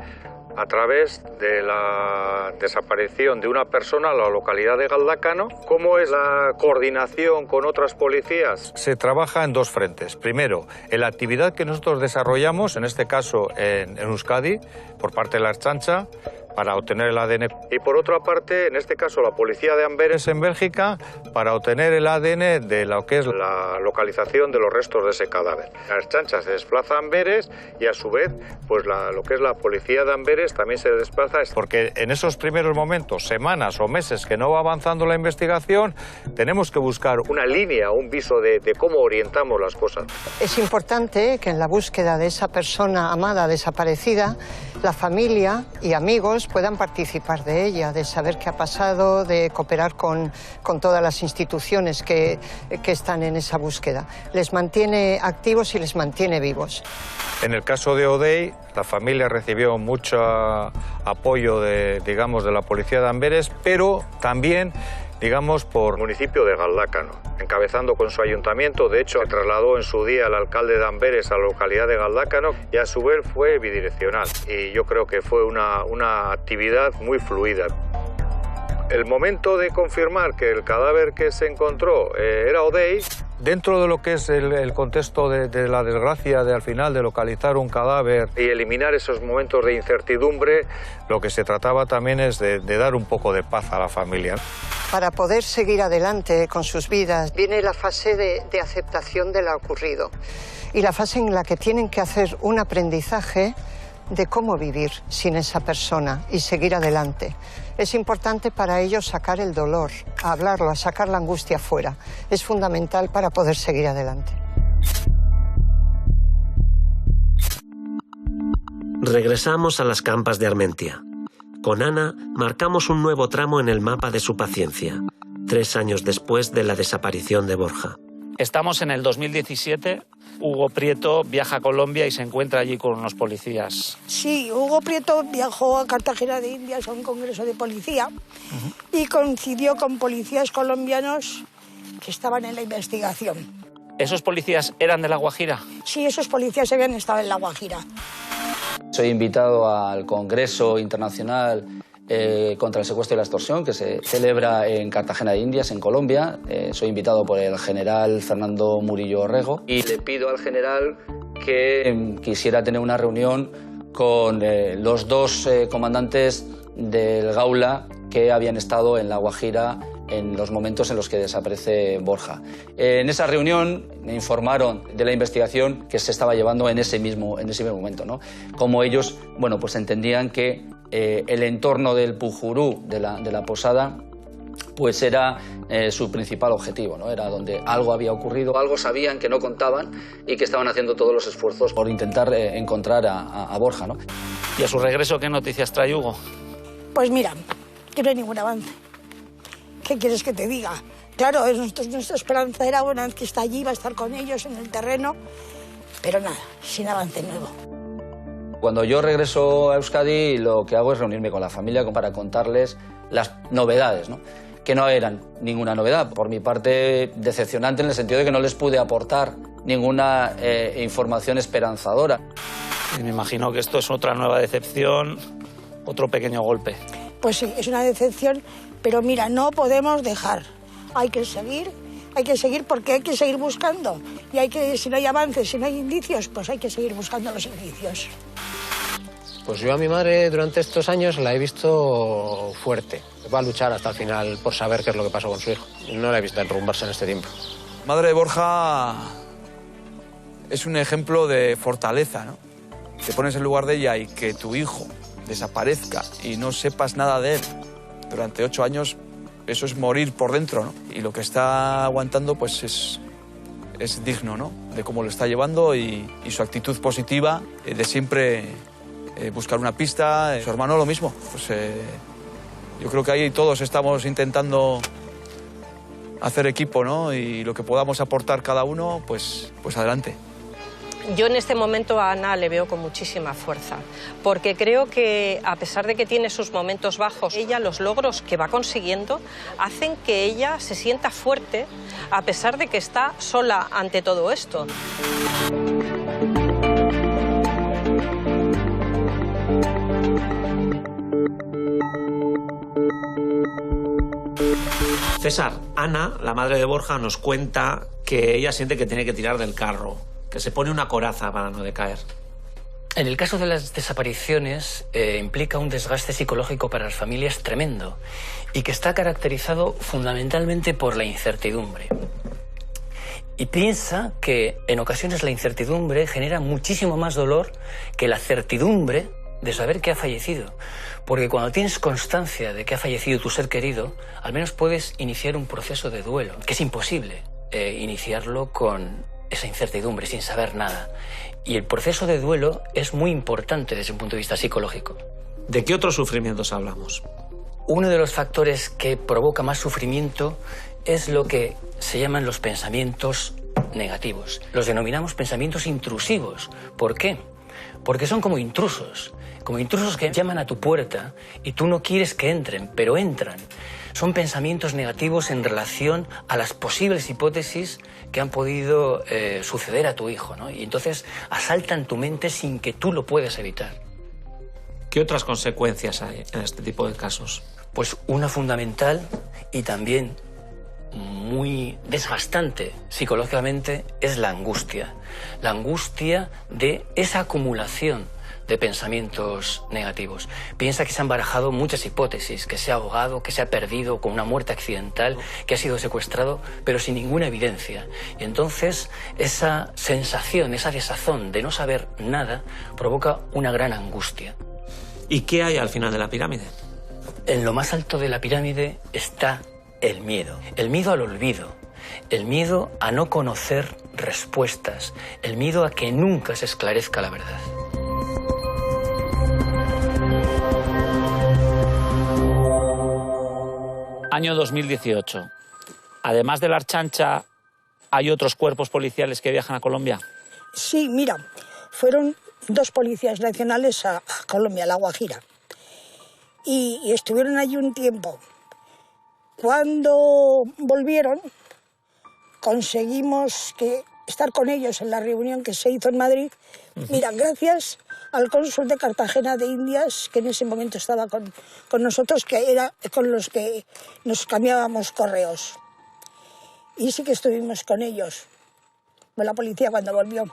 a través de la desaparición de una persona en la localidad de Galdakao. ¿Cómo es la coordinación con otras policías? Se trabaja en 2 frentes. Primero, en la actividad que nosotros desarrollamos, en este caso en Euskadi, por parte de la Ertzaintza, para obtener el ADN. Y por otra parte, en este caso, la policía de Amberes en Bélgica para obtener el ADN de lo que es la localización de los restos de ese cadáver. La Ertzaintza se desplaza a Amberes y a su vez, pues lo que es la policía de Amberes también se desplaza, porque en esos primeros momentos, semanas o meses que no va avanzando la investigación, tenemos que buscar una línea, un viso de cómo orientamos las cosas. Es importante que en la búsqueda de esa persona amada desaparecida, la familia y amigos puedan participar de ella, de saber qué ha pasado, de cooperar con todas las instituciones que están en esa búsqueda. Les mantiene activos y les mantiene vivos. En el caso de O'Day, la familia recibió mucho apoyo de la policía de Amberes, pero también, por municipio de Galdácano, encabezando con su ayuntamiento. De hecho, trasladó en su día al alcalde de Amberes a la localidad de Galdácano y a su vez fue bidireccional. Y yo creo que fue una actividad muy fluida. El momento de confirmar que el cadáver que se encontró era O'Day, dentro de lo que es el contexto de la desgracia al final de localizar un cadáver y eliminar esos momentos de incertidumbre, lo que se trataba también es de dar un poco de paz a la familia. Para poder seguir adelante con sus vidas, viene la fase de aceptación de lo ocurrido y la fase en la que tienen que hacer un aprendizaje de cómo vivir sin esa persona y seguir adelante. Es importante para ellos sacar el dolor, hablarlo, sacar la angustia fuera. Es fundamental para poder seguir adelante. Regresamos a las campas de Armentia. Con Ana marcamos un nuevo tramo en el mapa de su paciencia, 3 años después de la desaparición de Borja. Estamos en el 2017. Hugo Prieto viaja a Colombia y se encuentra allí con unos policías. Sí, Hugo Prieto viajó a Cartagena de Indias a un congreso de policía y coincidió con policías colombianos que estaban en la investigación. ¿Esos policías eran de La Guajira? Sí, esos policías habían estado en La Guajira. Soy invitado al Congreso Internacional contra el Secuestro y la Extorsión, que se celebra en Cartagena de Indias, en Colombia. Soy invitado por el general Fernando Murillo Orrego y le pido al general que quisiera tener una reunión con los 2 comandantes del Gaula que habían estado en La Guajira en los momentos en los que desaparece Borja. En esa reunión me informaron de la investigación que se estaba llevando en ese mismo momento, ¿no? Como ellos, pues entendían que el entorno del Pujurú, de la posada, pues era su principal objetivo, ¿no? Era donde algo había ocurrido, algo sabían que no contaban y que estaban haciendo todos los esfuerzos por intentar encontrar a Borja, ¿no? ¿Y a su regreso qué noticias trae Hugo? Pues mira, que no hay ningún avance. ¿Qué quieres que te diga? Claro, nuestra esperanza era, una vez que está allí, va a estar con ellos en el terreno, pero nada, sin avance nuevo. Cuando yo regreso a Euskadi, lo que hago es reunirme con la familia para contarles las novedades, ¿no? Que no eran ninguna novedad. Por mi parte, decepcionante en el sentido de que no les pude aportar ninguna información esperanzadora. Y me imagino que esto es otra nueva decepción, otro pequeño golpe. Pues sí, es una decepción, pero mira, no podemos dejar. Hay que seguir porque hay que seguir buscando. Y si no hay avances, si no hay indicios, pues hay que seguir buscando los indicios. Pues yo a mi madre durante estos años la he visto fuerte. Va a luchar hasta el final por saber qué es lo que pasó con su hijo. No la he visto derrumbarse en este tiempo. Madre de Borja es un ejemplo de fortaleza, ¿no? Te pones en lugar de ella y que tu hijo desaparezca y no sepas nada de él durante 8 años, eso es morir por dentro, ¿no? Y lo que está aguantando pues es digno, ¿no? De cómo lo está llevando y su actitud positiva de siempre buscar una pista. Su hermano lo mismo. Pues yo creo que ahí todos estamos intentando hacer equipo, ¿no? Y lo que podamos aportar cada uno, pues adelante. Yo en este momento a Ana le veo con muchísima fuerza, porque creo que a pesar de que tiene sus momentos bajos, ella, los logros que va consiguiendo hacen que ella se sienta fuerte a pesar de que está sola ante todo esto. César, Ana, la madre de Borja, nos cuenta que ella siente que tiene que tirar del carro, que se pone una coraza para no decaer. En el caso de las desapariciones implica un desgaste psicológico para las familias tremendo y que está caracterizado fundamentalmente por la incertidumbre. Y piensa que en ocasiones la incertidumbre genera muchísimo más dolor que la certidumbre de saber que ha fallecido. Porque cuando tienes constancia de que ha fallecido tu ser querido, al menos puedes iniciar un proceso de duelo, que es imposible iniciarlo con esa incertidumbre, sin saber nada. Y el proceso de duelo es muy importante desde un punto de vista psicológico. ¿De qué otros sufrimientos hablamos? Uno de los factores que provoca más sufrimiento es lo que se llaman los pensamientos negativos. Los denominamos pensamientos intrusivos. ¿Por qué? Porque son como intrusos que llaman a tu puerta y tú no quieres que entren, pero entran. Son pensamientos negativos en relación a las posibles hipótesis que han podido suceder a tu hijo, ¿no? Y entonces asaltan tu mente sin que tú lo puedas evitar. ¿Qué otras consecuencias hay en este tipo de casos? Pues una fundamental y también muy desgastante psicológicamente es la angustia. La angustia de esa acumulación de pensamientos negativos. Piensa que se han barajado muchas hipótesis, que se ha ahogado, que se ha perdido con una muerte accidental, que ha sido secuestrado, pero sin ninguna evidencia. Y entonces esa sensación, esa desazón de no saber nada provoca una gran angustia. ¿Y qué hay al final de la pirámide? En lo más alto de la pirámide está el miedo al olvido, el miedo a no conocer respuestas, el miedo a que nunca se esclarezca la verdad. Año 2018. Además de la Archancha, ¿hay otros cuerpos policiales que viajan a Colombia? Sí, mira, fueron 2 policías nacionales a Colombia, a La Guajira. Y estuvieron allí un tiempo. Cuando volvieron, conseguimos estar con ellos en la reunión que se hizo en Madrid. Mira, gracias al cónsul de Cartagena de Indias, que en ese momento estaba con nosotros, que era con los que nos cambiábamos correos. Y sí que estuvimos con ellos, con la policía cuando volvió.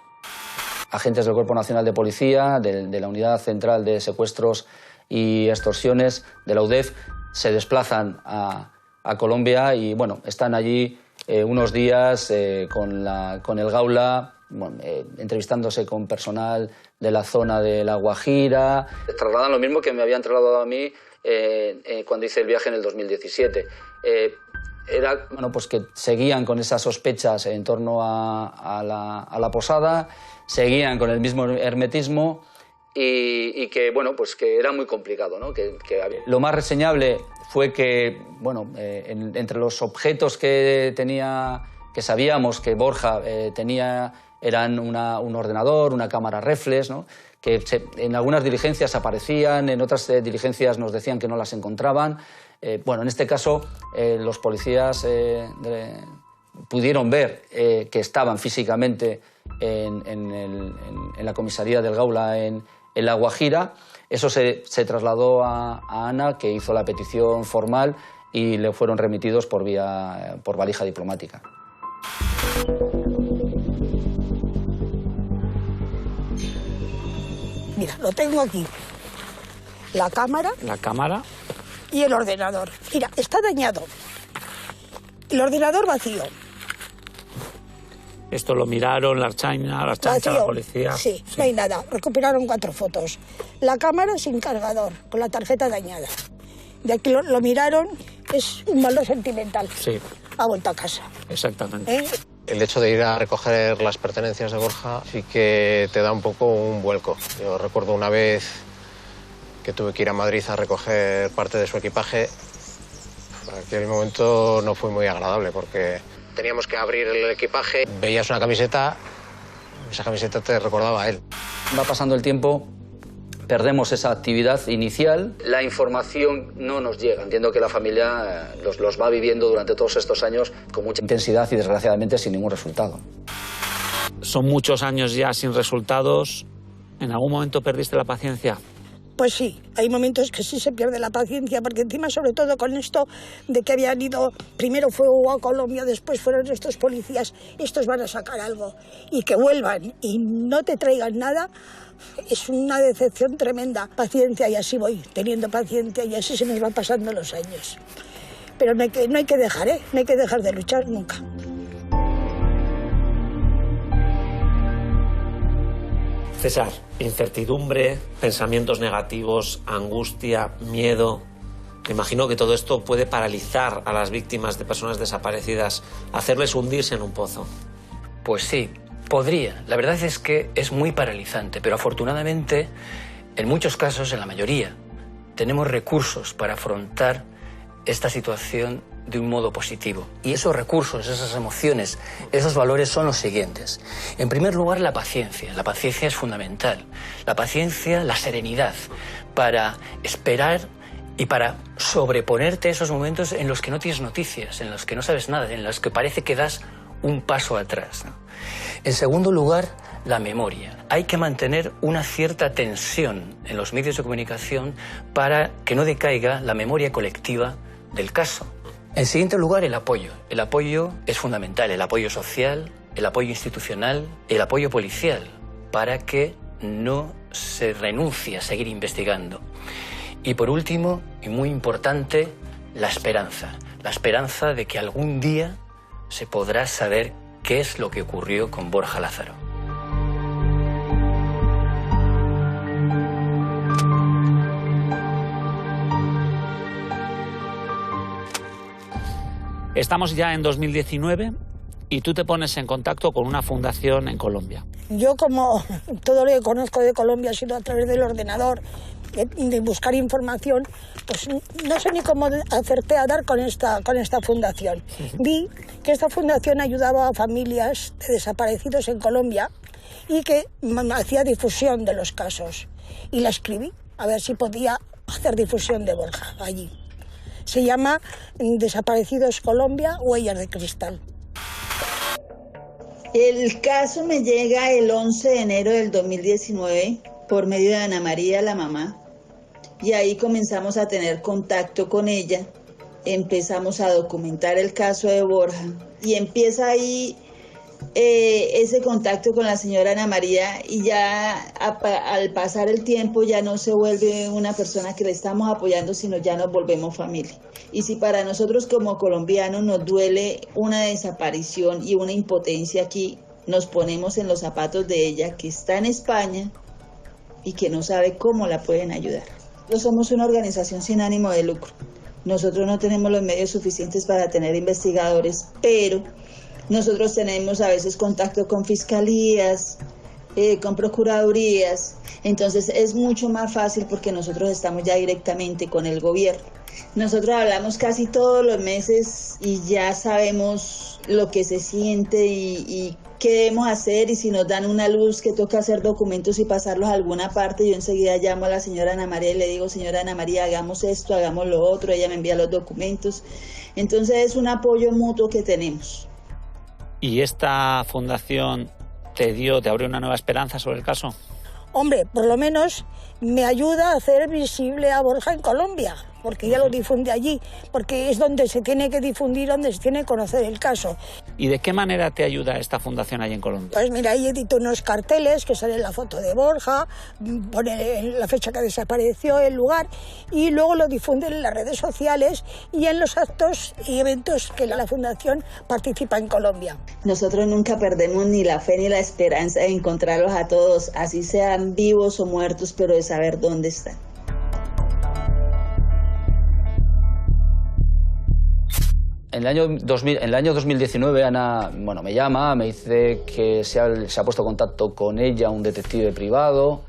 Agentes del Cuerpo Nacional de Policía, de la Unidad Central de Secuestros y Extorsiones, de la UDEF, se desplazan a Colombia y bueno, están allí unos días con el Gaula, bueno, entrevistándose con personal de la zona de La Guajira. Trasladan lo mismo que me habían trasladado a mí cuando hice el viaje en el 2017. Era bueno, pues que seguían con esas sospechas en torno a la posada, seguían con el mismo hermetismo y que, bueno, pues que era muy complicado, ¿no? Lo más reseñable fue que, bueno, entre los objetos que sabíamos que Borja tenía eran un ordenador, una cámara reflex, ¿no? Que en algunas diligencias aparecían, en otras diligencias nos decían que no las encontraban. Bueno, en este caso los policías pudieron ver que estaban físicamente en la comisaría del Gaula en La Guajira. Eso se trasladó a Ana, que hizo la petición formal y le fueron remitidos por valija diplomática. Mira, lo tengo aquí. La cámara. La cámara. Y el ordenador. Mira, está dañado. El ordenador vacío. Esto lo miraron la Archancha, la policía. Sí, no hay nada. Recuperaron 4 fotos. La cámara sin cargador, con la tarjeta dañada. De aquí lo miraron, es un valor sentimental. Sí. Ha vuelto a casa. Exactamente. El hecho de ir a recoger las pertenencias de Borja sí que te da un poco un vuelco. Yo recuerdo una vez que tuve que ir a Madrid a recoger parte de su equipaje. En aquel momento no fue muy agradable porque teníamos que abrir el equipaje, veías una camiseta, esa camiseta te recordaba a él. Va pasando el tiempo, perdemos esa actividad inicial, la información no nos llega. Entiendo que la familia los va viviendo durante todos estos años con mucha intensidad y desgraciadamente sin ningún resultado. Son muchos años ya sin resultados. ¿En algún momento perdiste la paciencia? Pues sí, hay momentos que sí se pierde la paciencia, porque encima, sobre todo con esto de que habían ido, primero fue Hugo a Colombia, después fueron estos policías, estos van a sacar algo, y que vuelvan y no te traigan nada, es una decepción tremenda. Paciencia, y así voy, teniendo paciencia, y así se nos van pasando los años. Pero no hay que dejar, no hay que dejar de luchar nunca. César, incertidumbre, pensamientos negativos, angustia, miedo. Me imagino que todo esto puede paralizar a las víctimas de personas desaparecidas, hacerles hundirse en un pozo. Pues sí, podría. La verdad es que es muy paralizante, pero afortunadamente, en muchos casos, en la mayoría, tenemos recursos para afrontar esta situación de un modo positivo. Y esos recursos, esas emociones, esos valores son los siguientes. En primer lugar, la paciencia. La paciencia es fundamental. La paciencia, la serenidad, para esperar y para sobreponerte a esos momentos en los que no tienes noticias, en los que no sabes nada, en los que parece que das un paso atrás, ¿no? En segundo lugar, la memoria. Hay que mantener una cierta tensión en los medios de comunicación para que no decaiga la memoria colectiva del caso. En siguiente lugar, el apoyo. El apoyo es fundamental, el apoyo social, el apoyo institucional, el apoyo policial, para que no se renuncie a seguir investigando. Y por último, y muy importante, la esperanza de que algún día se podrá saber qué es lo que ocurrió con Borja Lázaro. Estamos ya en 2019 y tú te pones en contacto con una fundación en Colombia. Yo, como todo lo que conozco de Colombia ha sido a través del ordenador, de buscar información, pues no sé ni cómo acerté a dar con esta fundación. Vi que esta fundación ayudaba a familias de desaparecidos en Colombia y que hacía difusión de los casos. Y la escribí a ver si podía hacer difusión de Borja allí. Se llama Desaparecidos Colombia, Huellas de Cristal. El caso me llega el 11 de enero del 2019 por medio de Ana María, la mamá, y ahí comenzamos a tener contacto con ella, empezamos a documentar el caso de Borja y empieza ahí ese contacto con la señora Ana María, y ya al pasar el tiempo ya no se vuelve una persona que le estamos apoyando, sino ya nos volvemos familia. Y si para nosotros como colombianos nos duele una desaparición y una impotencia aquí, nos ponemos en los zapatos de ella, que está en España y que no sabe cómo la pueden ayudar. Nosotros somos una organización sin ánimo de lucro. Nosotros no tenemos los medios suficientes para tener investigadores, pero nosotros tenemos a veces contacto con fiscalías, con procuradurías, entonces es mucho más fácil porque nosotros estamos ya directamente con el gobierno. Nosotros hablamos casi todos los meses y ya sabemos lo que se siente y qué debemos hacer, y si nos dan una luz que toca hacer documentos y pasarlos a alguna parte, yo enseguida llamo a la señora Ana María y le digo: señora Ana María, hagamos esto, hagamos lo otro, ella me envía los documentos. Entonces es un apoyo mutuo que tenemos. ¿Y esta fundación te abrió una nueva esperanza sobre el caso? Hombre, por lo menos me ayuda a hacer visible a Borja en Colombia, porque ya lo difunde allí, porque es donde se tiene que difundir, donde se tiene que conocer el caso. ¿Y de qué manera te ayuda esta fundación ahí en Colombia? Pues mira, ahí edito unos carteles que sale la foto de Borja, pone la fecha que desapareció, el lugar, y luego lo difunden en las redes sociales y en los actos y eventos que la fundación participa en Colombia. Nosotros nunca perdemos ni la fe ni la esperanza de encontrarlos a todos, así sean vivos o muertos, pero de saber dónde están. En el año 2019, Ana me llama, me dice que se ha puesto en contacto con ella un detective privado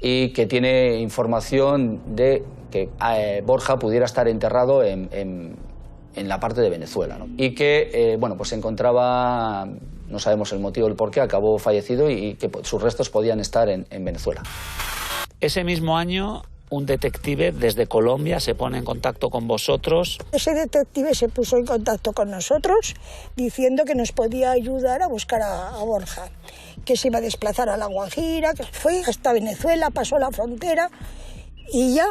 y que tiene información de que Borja pudiera estar enterrado en la parte de Venezuela, ¿no? Y que se encontraba, no sabemos el motivo, el por qué, acabó fallecido y que sus restos podían estar en Venezuela. Ese mismo año, un detective desde Colombia se pone en contacto con vosotros. Ese detective se puso en contacto con nosotros diciendo que nos podía ayudar a buscar a Borja, que se iba a desplazar a La Guajira, que fue hasta Venezuela, pasó la frontera Y ya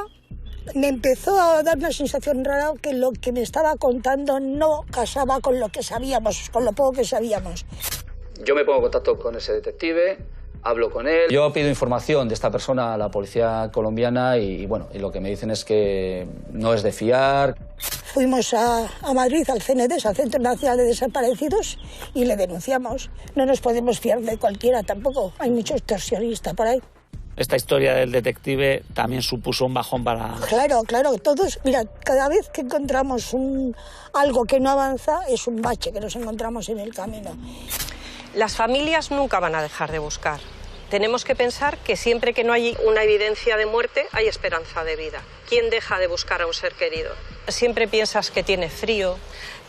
me empezó a dar una sensación rara que lo que me estaba contando no casaba con lo que sabíamos, con lo poco que sabíamos. Yo me pongo en contacto con ese detective, hablo con él. Yo pido información de esta persona a la policía colombiana y lo que me dicen es que no es de fiar. Fuimos a Madrid, al CND, al Centro Nacional de Desaparecidos, y le denunciamos. No nos podemos fiar de cualquiera tampoco. Hay muchos extorsionistas por ahí. Esta historia del detective también supuso un bajón para... Claro, todos, mira, cada vez que encontramos algo que no avanza es un bache que nos encontramos en el camino. Las familias nunca van a dejar de buscar. Tenemos que pensar que siempre que no hay una evidencia de muerte, hay esperanza de vida. ¿Quién deja de buscar a un ser querido? Siempre piensas que tiene frío,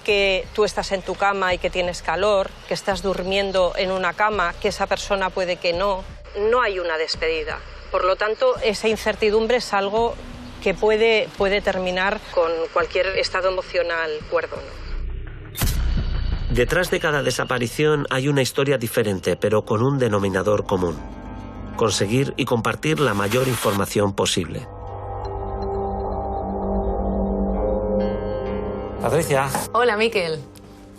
que tú estás en tu cama y que tienes calor, que estás durmiendo en una cama, que esa persona puede que no. No hay una despedida. Por lo tanto, esa incertidumbre es algo que puede terminar con cualquier estado emocional cuerdo, ¿no? Detrás de cada desaparición hay una historia diferente, pero con un denominador común: conseguir y compartir la mayor información posible. Patricia. Hola, Miquel.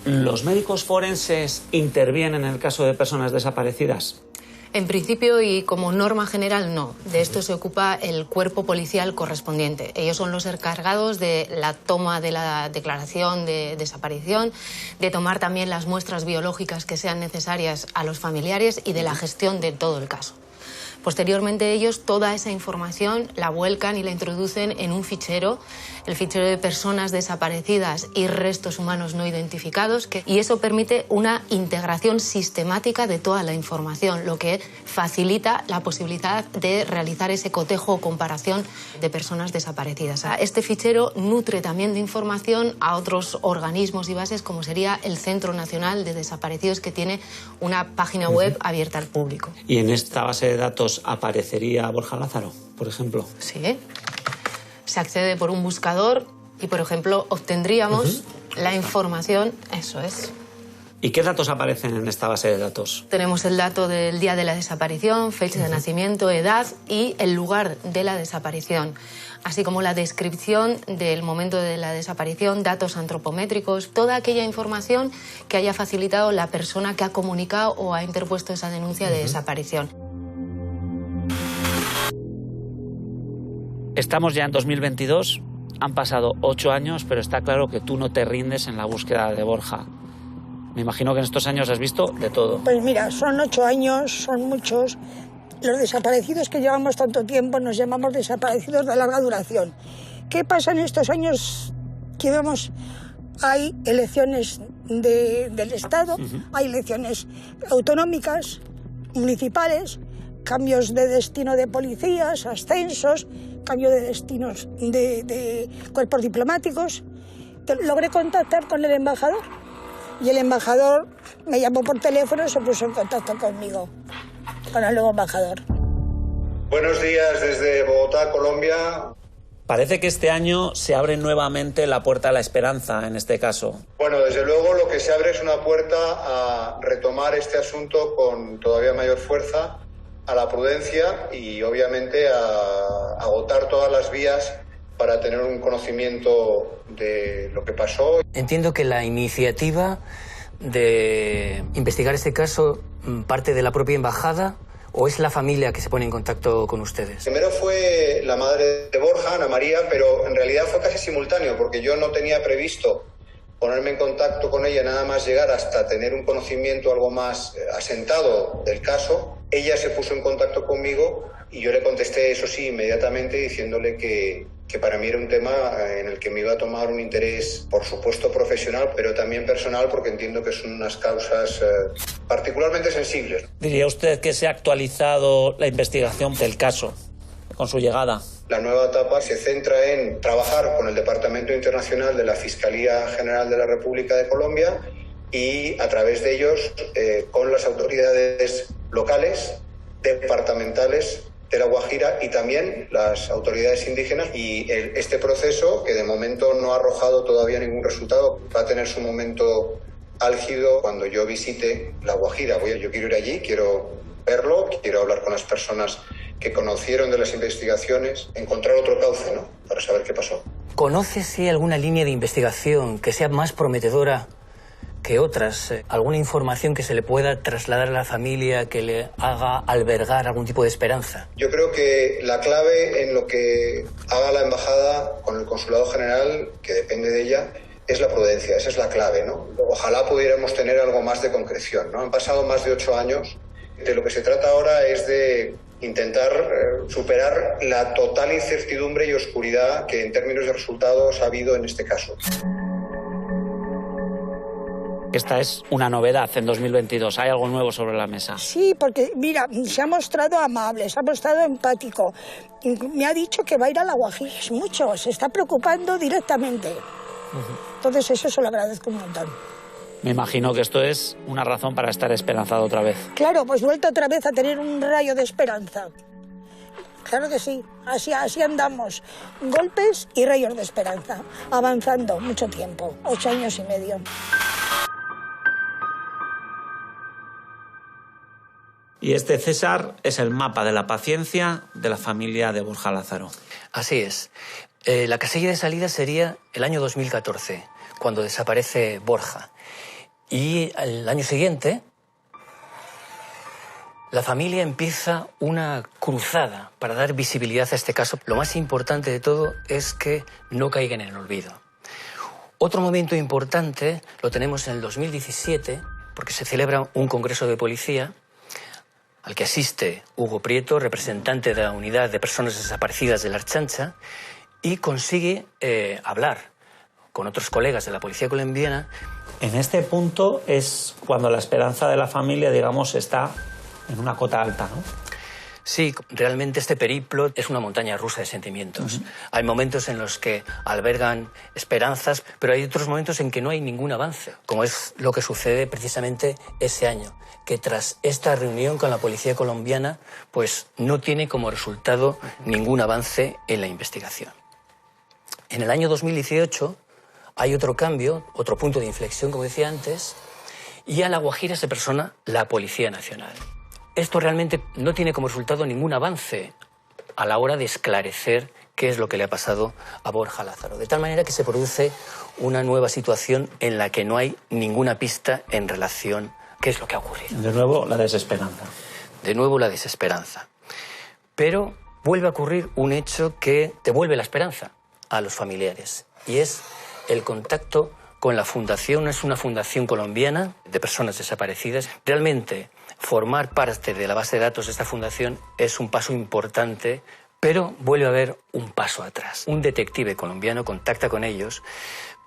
¿Los médicos forenses intervienen en el caso de personas desaparecidas? En principio y como norma general, no. De esto se ocupa el cuerpo policial correspondiente. Ellos son los encargados de la toma de la declaración de desaparición, de tomar también las muestras biológicas que sean necesarias a los familiares y de la gestión de todo el caso. Posteriormente ellos toda esa información la vuelcan y la introducen en un fichero, el fichero de personas desaparecidas y restos humanos no identificados, y eso permite una integración sistemática de toda la información, lo que facilita la posibilidad de realizar ese cotejo o comparación de personas desaparecidas. Este fichero nutre también de información a otros organismos y bases, como sería el Centro Nacional de Desaparecidos, que tiene una página web abierta al público. ¿Y en esta base de datos aparecería Borja Lázaro, por ejemplo? Sí. Se accede por un buscador y, por ejemplo, obtendríamos la información, eso es. ¿Y qué datos aparecen en esta base de datos? Tenemos el dato del día de la desaparición, fecha de nacimiento, edad y el lugar de la desaparición, así como la descripción del momento de la desaparición, datos antropométricos, toda aquella información que haya facilitado la persona que ha comunicado o ha interpuesto esa denuncia de desaparición. Estamos ya en 2022, han pasado 8 años, pero está claro que tú no te rindes en la búsqueda de Borja. Me imagino que en estos años has visto de todo. Pues mira, son 8 años, son muchos. Los desaparecidos que llevamos tanto tiempo nos llamamos desaparecidos de larga duración. ¿Qué pasa en estos años que vemos? Hay elecciones del Estado, hay elecciones autonómicas, municipales, cambios de destino de policías, ascensos, cambio de destinos de cuerpos diplomáticos. Logré contactar con el embajador y el embajador me llamó por teléfono y se puso en contacto conmigo, con el nuevo embajador. Buenos días desde Bogotá, Colombia. Parece que este año se abre nuevamente la puerta a la esperanza en este caso. Bueno, desde luego lo que se abre es una puerta a retomar este asunto con todavía mayor fuerza, a la prudencia y obviamente a agotar todas las vías para tener un conocimiento de lo que pasó. Entiendo que la iniciativa de investigar este caso parte de la propia embajada, ¿o es la familia que se pone en contacto con ustedes? Primero fue la madre de Borja, Ana María, pero en realidad fue casi simultáneo porque yo no tenía previsto ponerme en contacto con ella nada más llegar hasta tener un conocimiento algo más asentado del caso. Ella se puso en contacto conmigo y yo le contesté, eso sí, inmediatamente diciéndole que para mí era un tema en el que me iba a tomar un interés, por supuesto, profesional, pero también personal, porque entiendo que son unas causas particularmente sensibles. ¿Diría usted que se ha actualizado la investigación del caso con su llegada? La nueva etapa se centra en trabajar con el Departamento Internacional de la Fiscalía General de la República de Colombia y, a través de ellos, con las autoridades locales, departamentales de La Guajira y también las autoridades indígenas. Y este proceso, que de momento no ha arrojado todavía ningún resultado, va a tener su momento álgido cuando yo visite La Guajira. Yo quiero ir allí, quiero verlo, quiero hablar con las personas que conocieron de las investigaciones, encontrar otro cauce, ¿no?, para saber qué pasó. ¿Conoce si hay alguna línea de investigación que sea más prometedora que otras? ¿Alguna información que se le pueda trasladar a la familia que le haga albergar algún tipo de esperanza? Yo creo que la clave en lo que haga la embajada con el consulado general, que depende de ella, es la prudencia. Esa es la clave, ¿no? Ojalá pudiéramos tener algo más de concreción, ¿no? Han pasado más de 8 años. De lo que se trata ahora es de intentar superar la total incertidumbre y oscuridad que en términos de resultados ha habido en este caso. Esta es una novedad en 2022. ¿Hay algo nuevo sobre la mesa? Sí, porque, mira, se ha mostrado amable, se ha mostrado empático. Me ha dicho que va a ir a La Guajira mucho, se está preocupando directamente. Entonces eso se lo agradezco un montón. Me imagino que esto es una razón para estar esperanzado otra vez. Claro, pues vuelto otra vez a tener un rayo de esperanza. Claro que sí, así andamos. Golpes y rayos de esperanza, avanzando mucho tiempo, 8 años y medio. Y este César es el mapa de la paciencia de la familia de Borja Lázaro. Así es. La casilla de salida sería el año 2014, cuando desaparece Borja. Y al año siguiente, la familia empieza una cruzada para dar visibilidad a este caso. Lo más importante de todo es que no caiga en el olvido. Otro momento importante lo tenemos en el 2017, porque se celebra un congreso de policía al que asiste Hugo Prieto, representante de la Unidad de Personas Desaparecidas de la Archancha, y consigue hablar con otros colegas de la policía colombiana. En este punto es cuando la esperanza de la familia, digamos, está en una cota alta, ¿no? Sí, realmente este periplo es una montaña rusa de sentimientos. Hay momentos en los que albergan esperanzas, pero hay otros momentos en que no hay ningún avance, como es lo que sucede precisamente ese año, que tras esta reunión con la policía colombiana, pues no tiene como resultado ningún avance en la investigación. En el año 2018 hay otro cambio, otro punto de inflexión, como decía antes, y a La Guajira se persona la Policía Nacional. Esto realmente no tiene como resultado ningún avance a la hora de esclarecer qué es lo que le ha pasado a Borja Lázaro. De tal manera que se produce una nueva situación en la que no hay ninguna pista en relación a qué es lo que ha ocurrido. De nuevo, la desesperanza. De nuevo, la desesperanza. Pero vuelve a ocurrir un hecho que devuelve la esperanza a los familiares, y es el contacto con la fundación. Es una fundación colombiana de personas desaparecidas. Realmente, formar parte de la base de datos de esta fundación es un paso importante, pero vuelve a haber un paso atrás. Un detective colombiano contacta con ellos,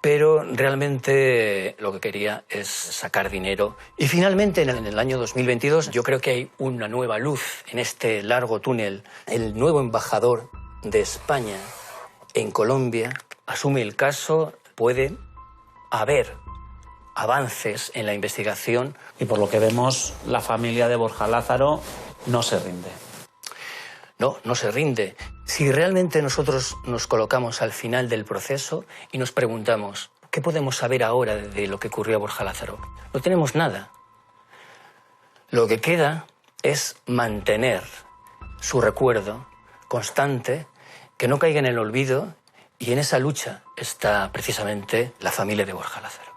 pero realmente lo que quería es sacar dinero. Y finalmente, en el año 2022, yo creo que hay una nueva luz en este largo túnel. El nuevo embajador de España en Colombia asume el caso. Puede haber avances en la investigación. Y por lo que vemos, la familia de Borja Lázaro no se rinde. No, no se rinde. Si realmente nosotros nos colocamos al final del proceso y nos preguntamos, ¿qué podemos saber ahora de lo que ocurrió a Borja Lázaro? No tenemos nada. Lo que queda es mantener su recuerdo constante, que no caiga en el olvido, y en esa lucha está precisamente la familia de Borja Lázaro.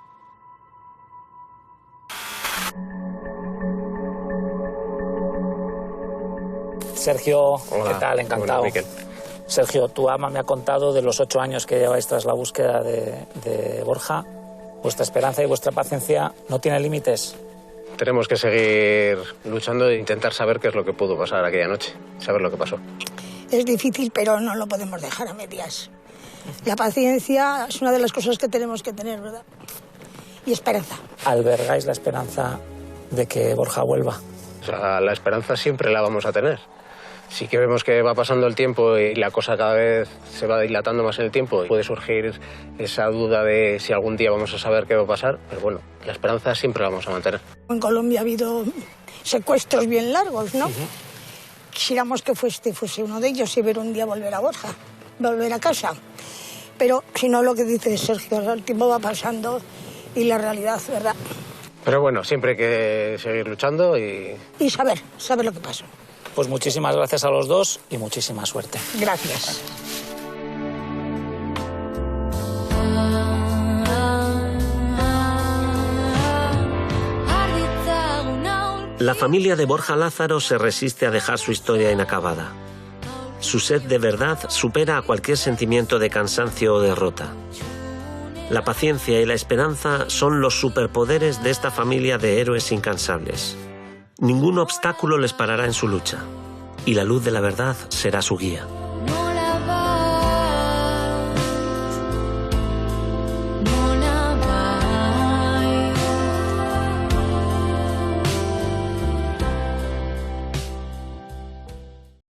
Sergio, hola. ¿qué tal? Encantado. Hola, Sergio, tu ama me ha contado de los 8 años que lleváis tras la búsqueda de Borja. Vuestra esperanza y vuestra paciencia no tiene límites. Tenemos que seguir luchando e intentar saber qué es lo que pudo pasar aquella noche, saber lo que pasó. Es difícil, pero no lo podemos dejar a medias. La paciencia es una de las cosas que tenemos que tener, ¿verdad? Y esperanza. ¿Albergáis la esperanza de que Borja vuelva? O sea, la esperanza siempre la vamos a tener. Sí que vemos que va pasando el tiempo y la cosa cada vez se va dilatando más en el tiempo. Puede surgir esa duda de si algún día vamos a saber qué va a pasar, pero bueno, la esperanza siempre la vamos a mantener. En Colombia ha habido secuestros bien largos, ¿no? Quisiéramos que fuese uno de ellos y ver un día volver a Borja, volver a casa. Pero si no, lo que dice Sergio, el tiempo va pasando y la realidad, ¿verdad? Pero bueno, siempre hay que seguir luchando y saber lo que pasó. Pues muchísimas gracias a los dos y muchísima suerte. Gracias. La familia de Borja Lázaro se resiste a dejar su historia inacabada. Su sed de verdad supera a cualquier sentimiento de cansancio o derrota. La paciencia y la esperanza son los superpoderes de esta familia de héroes incansables. Ningún obstáculo les parará en su lucha, y la luz de la verdad será su guía.